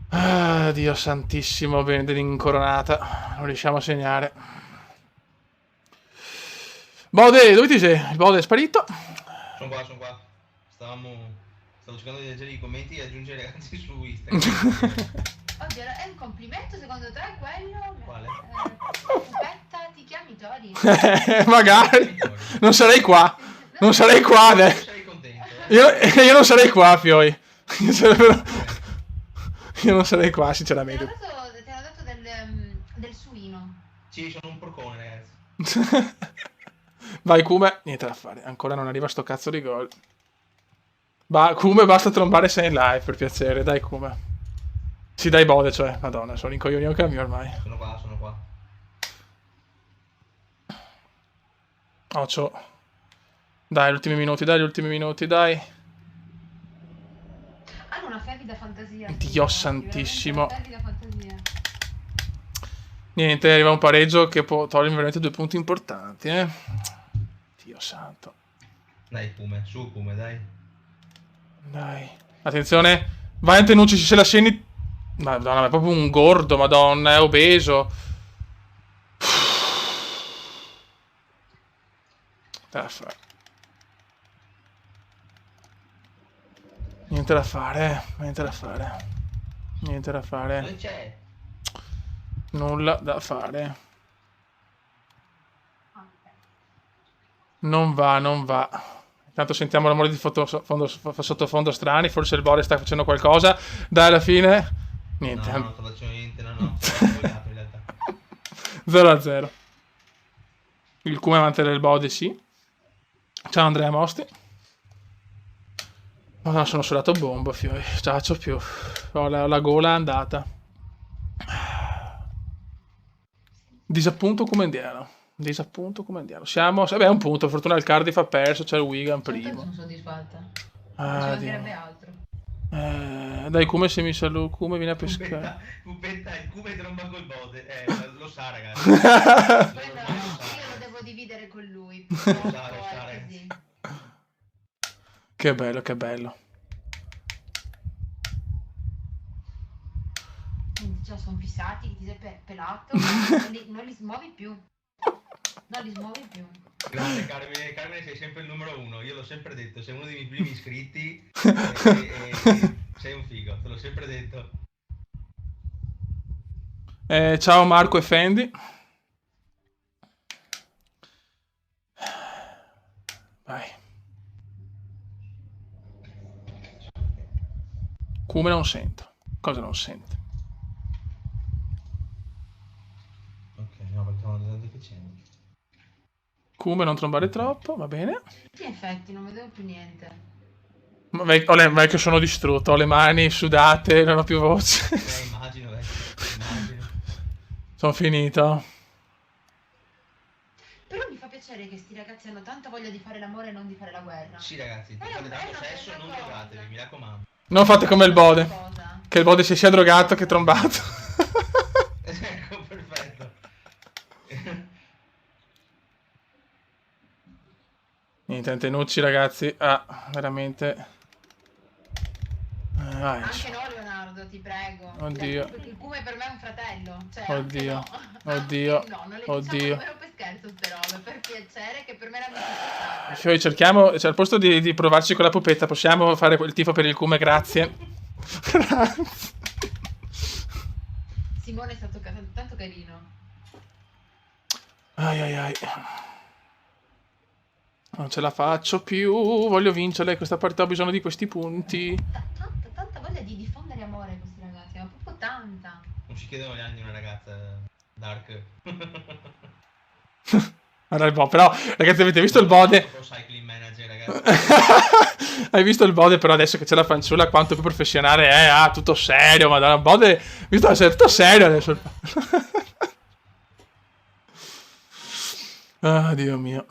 Ah, Dio santissimo, benedetto incoronata. Non riusciamo a segnare. Bode, dove ti sei? Il Bode è sparito. Sono qua. Stavo cercando di leggere i commenti e aggiungere ragazzi su Instagram. Oddio, è un complimento secondo te quello? Quale? Pupetta, ti chiami Tori? Magari. Non sarei qua adesso. Sei contento? Io non sarei qua, fioi. Io non sarei qua, Ti sinceramente. hanno dato cretino. Sì, sono un porcone, ragazzi. Vai Kume, niente da fare, ancora non arriva sto cazzo di gol. Kume, basta trombare, sei in live, per piacere, dai Kume. Sì, dai Bode, cioè, madonna, sono in coglioni anche a me ormai. Sono qua, sono qua. Occhio. Dai, gli ultimi minuti, dai. Hanno una fervida fantasia. Dio sì, santissimo. veramente una fervida fantasia. Niente, arriva un pareggio che può togliermi veramente 2 punti importanti, Dio santo. Dai, Kume, su Kume, dai. Dai. Attenzione. Vai Antenucci, se la scegli... Madonna, ma è proprio un gordo, madonna, è obeso. Da fare. Niente da fare, niente da fare. Niente da fare. Dove c'è? Nulla da fare. Ok. Non va, non va. Intanto sentiamo l'amore di sottofondo strani. Forse il Bore sta facendo qualcosa. Dai, alla fine. Niente. No, non sto facendo niente, no. Ho sbagliato in realtà. 0-0. Il Kume mantiene il body, sì. Ciao Andrea Mosti. Ma sono sudato bombo, fioi. Ciaccio più. Ho la gola andata. Disappunto come indiano. Disappunto come indiano. Siamo... Vabbè, un punto. Fortuna il Cardiff ha perso. C'è il Wigan primo. Sono soddisfatta. Ah, Ci mancherebbe altro. dai, Kume se mi saluta. Kume viene a pescare. Pupetta, il Kume tromba col Bode. Lo sa, ragazzi. Quello io lo devo dividere con lui. Lo sa, Purtroppo è ragazzi. così. Che bello, che bello. Quindi già sono fissati, ti sei pelato, non li smuovi più. Non li smuovi più. Grande Carmine, sei sempre il numero 1. Io l'ho sempre detto, sei uno dei miei primi iscritti. Sei un figo, te l'ho sempre detto. Ciao Marco e Fendi. Vai. Kume non sento. Cosa non sente? Ok, no, perché sono delle deficienti. Kume non trombare troppo, va bene. Sì, in effetti, non vedevo più niente. Vai che sono distrutto, ho le mani sudate, non ho più voce. Immagino, immagino. Sono finito. Però mi fa piacere che sti ragazzi hanno tanta voglia di fare l'amore e non di fare la guerra. Sì, ragazzi, se fate tanto sesso, non drogatevi, mi raccomando. Non fate come il Bode. Cosa? Che il Bode si sia drogato che trombato. Ecco, perfetto. Niente, Antenucci ragazzi. Ah, veramente. Vai. Anche no, Leonardo, ti prego. Oddio. Perché il Kume per me è un fratello. Cioè, Oddio. anche no. Oddio. Anche no, non le Oddio. diciamo davvero per scherzo ste robe, per piacere, che per me la vita è Fioi, cerchiamo, cioè al posto di provarci con la pupetta, possiamo fare il tifo per il Kume, grazie. Grazie. Simone è stato tanto carino. Ai ai ai. Non ce la faccio più, voglio vincere questa partita, ho bisogno di questi punti. Tanta voglia di diffondere amore questi ragazzi, ma proprio tanta. Non ci chiedono gli anni di una ragazza dark. Allora, boh, però, ragazzi, avete visto il Bode? Pro cycling manager, ragazzi. Hai visto il Bode, però adesso che c'è la fanciulla, quanto più professionale è, tutto serio, madonna, Bode, visto essere tutto serio adesso. Ah, Dio mio.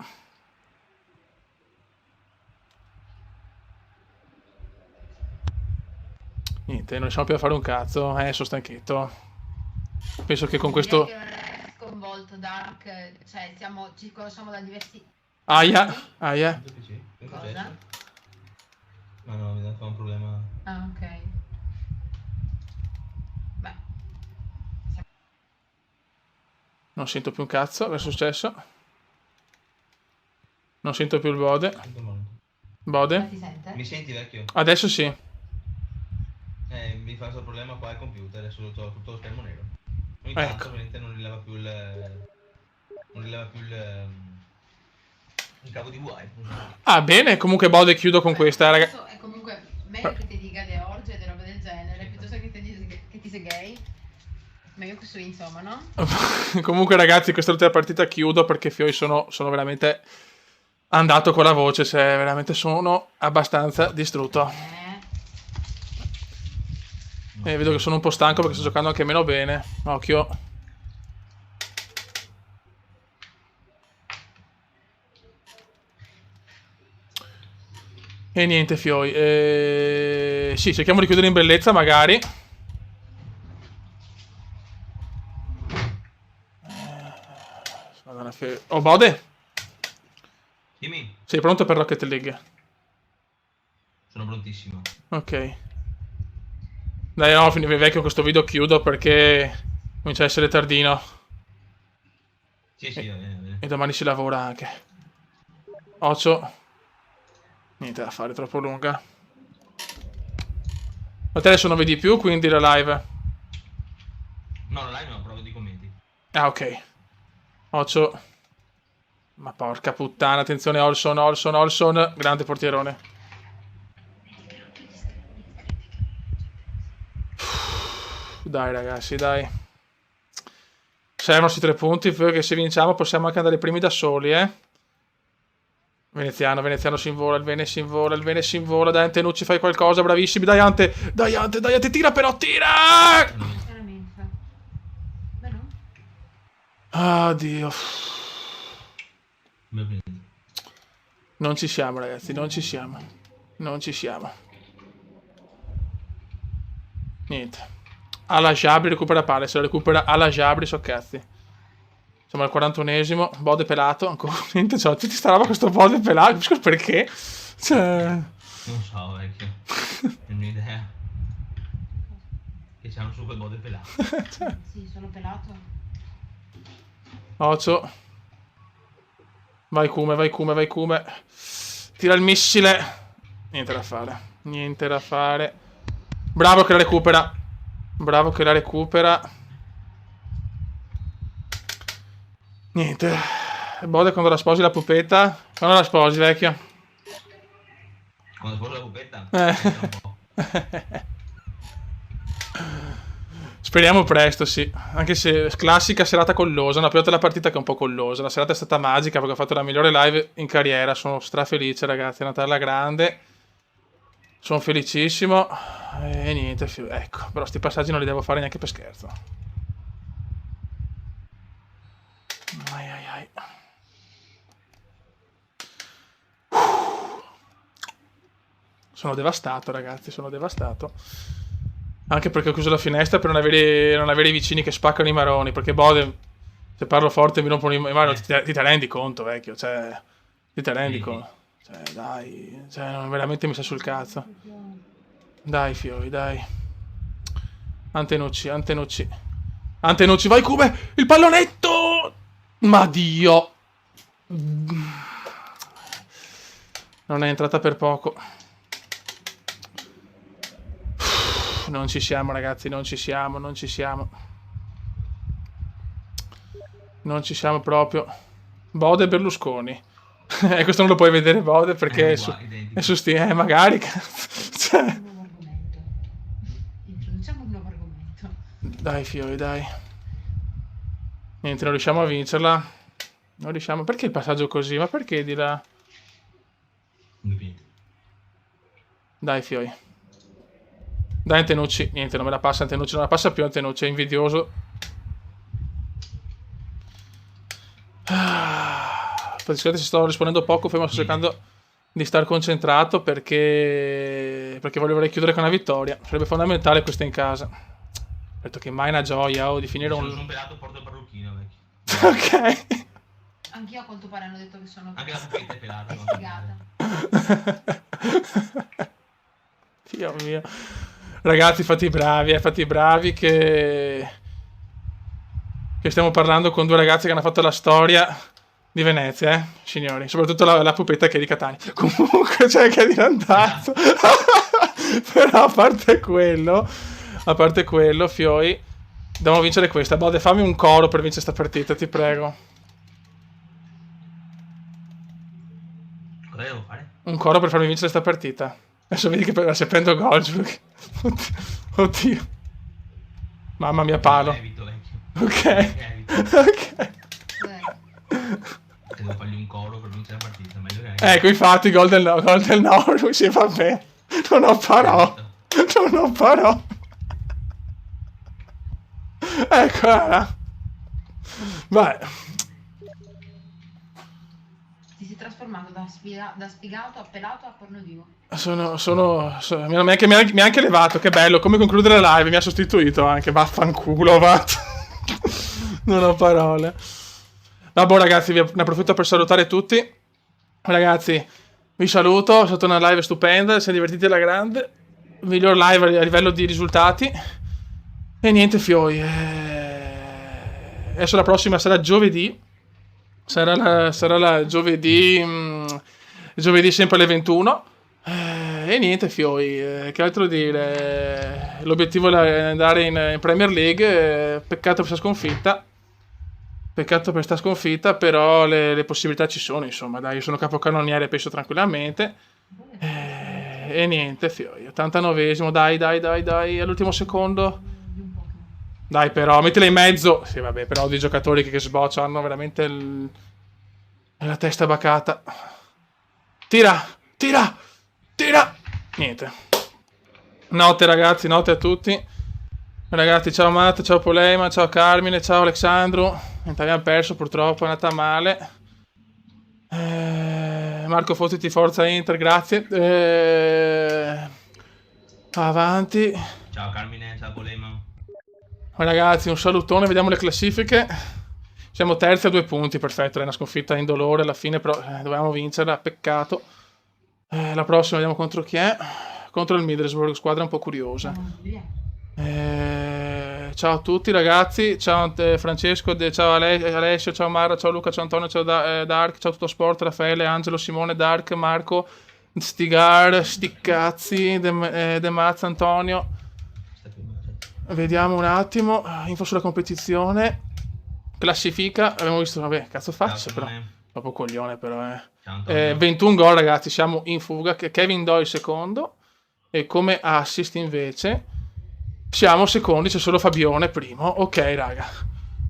Niente, non riusciamo più a fare un cazzo, sono stanchetto. Penso che con questo... Direi che non è sconvolto Dark, cioè ci conosciamo da diversi... Aia, aia. Cosa? Ma no, mi ha dato un problema. Ah, ok. Beh. Non sento più un cazzo, cosa è successo? Non sento più il Bode. Bode? Ti sente? Mi senti, vecchio? Adesso sì. Mi fa questo problema qua al computer, adesso ho tutto lo schermo nero. Ogni Ecco. tanto ovviamente non rileva più il cavo di wifi. Ah, bene, comunque Bode chiudo con questa, raga. Adesso è comunque meglio che ti dica de orge e de robe del genere, piuttosto che ti dica che ti sei gay. Meglio così, insomma, no? Comunque ragazzi, questa ultima partita chiudo perché Fioi sono veramente andato con la voce, cioè veramente sono abbastanza distrutto. E vedo che sono un po' stanco perché sto giocando anche meno bene. Occhio. E niente Fioi. Sì, cerchiamo di chiudere in bellezza magari. Oh, Bode? Dimmi, Sei pronto per Rocket League? sono prontissimo. Ok. Dai, no, finire vecchio questo video chiudo perché comincia a essere tardino. Sì, va bene, va bene. E domani si lavora anche. Occhio. Niente da fare, troppo lunga. Ma te adesso non vedi più, quindi la live. No, la live no, provo di commenti. Ah, ok. Occhio. Ma porca puttana, attenzione Olson. Grande portierone. Dai ragazzi, dai. Servono questi 3 punti perché se vinciamo possiamo anche andare primi da soli, Veneziano si invola, il Vene si invola, dai Antenucci fai qualcosa, bravissimi, dai Ante, tira però, tira! Veramente. Beh, no? Addio. Come prendi? Non ci siamo ragazzi, non ci siamo. Niente. Alla Jabri recupera palla, se lo recupera alla Jabri so cazzi. Siamo al 41esimo, Bode pelato, ancora niente, cioè, tutti sta roba con sto Bode pelato, non so perché. Cioè... Non so, vecchio. Non ho idea. Che c'hanno su quel bode pelato. Sì, sono pelato. Occhio. Vai Kume. Tira il missile. Niente da fare. Bravo che la recupera. Niente. Bode quando la sposi la pupetta. Quando la sposi, vecchio. Quando sposo la pupetta? Un po'. Speriamo presto, sì. Anche se classica serata collosa. Una pilota della partita che è un po' collosa. La serata è stata magica perché ho fatto la migliore live in carriera. Sono strafelice, ragazzi. È andata alla grande. Sono felicissimo. E niente, ecco. Però sti passaggi non li devo fare neanche per scherzo. Ai. Sono devastato, ragazzi. Anche perché ho chiuso la finestra per non avere i vicini che spaccano i maroni. Perché Bode, se parlo forte mi rompono i maroni. Ti te rendi conto, vecchio? Cioè, ti te rendi conto? Cioè, dai. Cioè, veramente mi sta sul cazzo. Dai, Fioi, dai. Antenucci. Vai, Cube! Il pallonetto! Ma Dio! Non è entrata per poco. Non ci siamo, ragazzi, non ci siamo. Non ci siamo proprio. Bode Berlusconi. Questo non lo puoi vedere, Bode, perché è su Steam. Magari, cazzo. Cioè... Un nuovo argomento. Introduciamo un nuovo argomento. Dai, Fioi, dai. Niente, non riusciamo a vincerla. Non riusciamo. Perché il passaggio così? Ma perché di là? Dai, Fioi. Dai, Antenucci. Niente, non me la passa Antenucci. Non la passa più Antenucci. È invidioso. Scusate se sto rispondendo poco, ma sto cercando di star concentrato perché vorrei chiudere con una vittoria. Sarebbe fondamentale questa in casa. Ho detto che mai una gioia di finire un... Sono pelato, porto il parrucchino, vecchio. Ok. Anch'io a quanto pare hanno detto che sono Anche la pupetta è pelata. figata. Dio mio. Ragazzi, fate i bravi che stiamo parlando con 2 ragazzi che hanno fatto la storia di Venezia, signori. Soprattutto la pupetta che è di Catania. Comunque, cioè, che è di Randazzo. Però, a parte quello, Fioi, dobbiamo vincere questa. Bode, fammi un coro per vincere questa partita, ti prego. Cosa devo fare? Un coro per farmi vincere questa partita. Adesso vedi che se prendo gol, giuro che... Oddio. Mamma mia, palo. Evito, Ok. Evita. Ok. Se devo fargli un coro per vincere la partita, meglio che Ecco, infatti, gol del no, lui si va bene. Non ho parole. Non ho parole. Ecco, vai. Ti sei trasformato da sfigato a pelato a pornodivo. Mi ha anche levato, che bello, come concludere la live, mi ha sostituito anche, vaffanculo, va. Non ho parole. Vabbè ragazzi, ne approfitto per salutare tutti. Ragazzi, vi saluto, è stata una live stupenda, siamo divertiti alla grande. Miglior live a livello di risultati. E niente fioi. Adesso la prossima sarà giovedì. Sarà la giovedì sempre alle 21. E niente fioi, che altro dire. L'obiettivo è andare in Premier League. Peccato per questa sconfitta. Peccato per sta sconfitta, però le possibilità ci sono, insomma, dai, io sono capocannoniere, penso tranquillamente. E niente, fioi, 89esimo, dai, all'ultimo secondo. Dai, però, mettila in mezzo. Sì, vabbè, però dei giocatori che sbocciano hanno veramente la testa bacata. Tira! Niente. Notte, ragazzi, notte a tutti. Ragazzi, ciao Matt, ciao Polema, ciao Carmine, ciao Alexandro. Abbiamo perso purtroppo, è andata male. Marco fottiti, forza Inter, grazie. Avanti. Ciao Carmine, ciao Polema. Ragazzi, un salutone, vediamo le classifiche. Siamo terzi a 2 punti, perfetto, è una sconfitta indolore alla fine, però dovevamo vincerla, peccato. La prossima vediamo contro chi è. Contro il Middlesbrough, squadra un po' curiosa. Ciao a tutti ragazzi, ciao Francesco, ciao Alessio, ciao Mara, ciao Luca, ciao Antonio, ciao Dark, ciao Tutto Sport, Raffaele, Angelo, Simone, Dark, Marco, Stigar, Sticcazzi, De Mazza, Antonio. Vediamo un attimo, info sulla competizione, classifica, abbiamo visto, vabbè, cazzo faccio però, proprio coglione però 21 gol ragazzi, siamo in fuga, Kevin Doyle secondo, e come assist invece siamo secondi, c'è solo Fabione primo. Ok raga,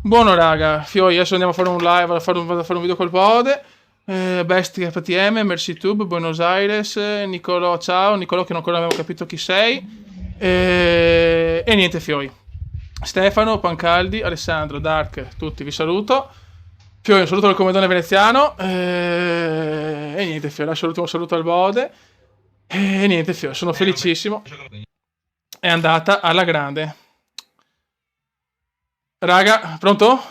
buono raga, fioi, adesso andiamo a fare un live, vado a fare un video col Bode. Bestia FTM, MercyTube, Buenos Aires, Nicolò, ciao, Nicolò che non ancora abbiamo capito chi sei. E niente fioi, Stefano, Pancaldi, Alessandro, Dark, tutti vi saluto. Fioi, un saluto al Comedone Veneziano. E niente fioi, lascio l'ultimo saluto al Bode. E niente fioi, sono felicissimo. È andata alla grande. Raga, pronto?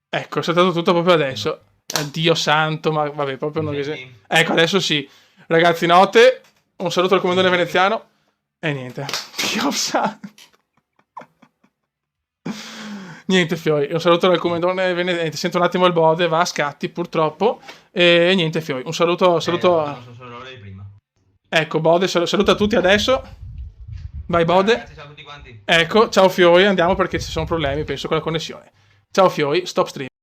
Ecco, è saltato tutto proprio adesso. Dio santo, ma vabbè, proprio non riesce. Ecco, adesso sì. Ragazzi, notte. Un saluto al Comandone Veneziano. E niente. Dio santo. Niente, fioi. Un saluto al Comandone Veneziano. Sento un attimo il Bode, va a scatti, purtroppo. E niente, fioi. Un saluto. Ecco, Bode, saluta tutti adesso. Vai, Bode. Ragazzi, ciao a tutti quanti. Ecco, ciao Fioi, andiamo perché ci sono problemi, penso, con la connessione. Ciao Fioi, stop stream.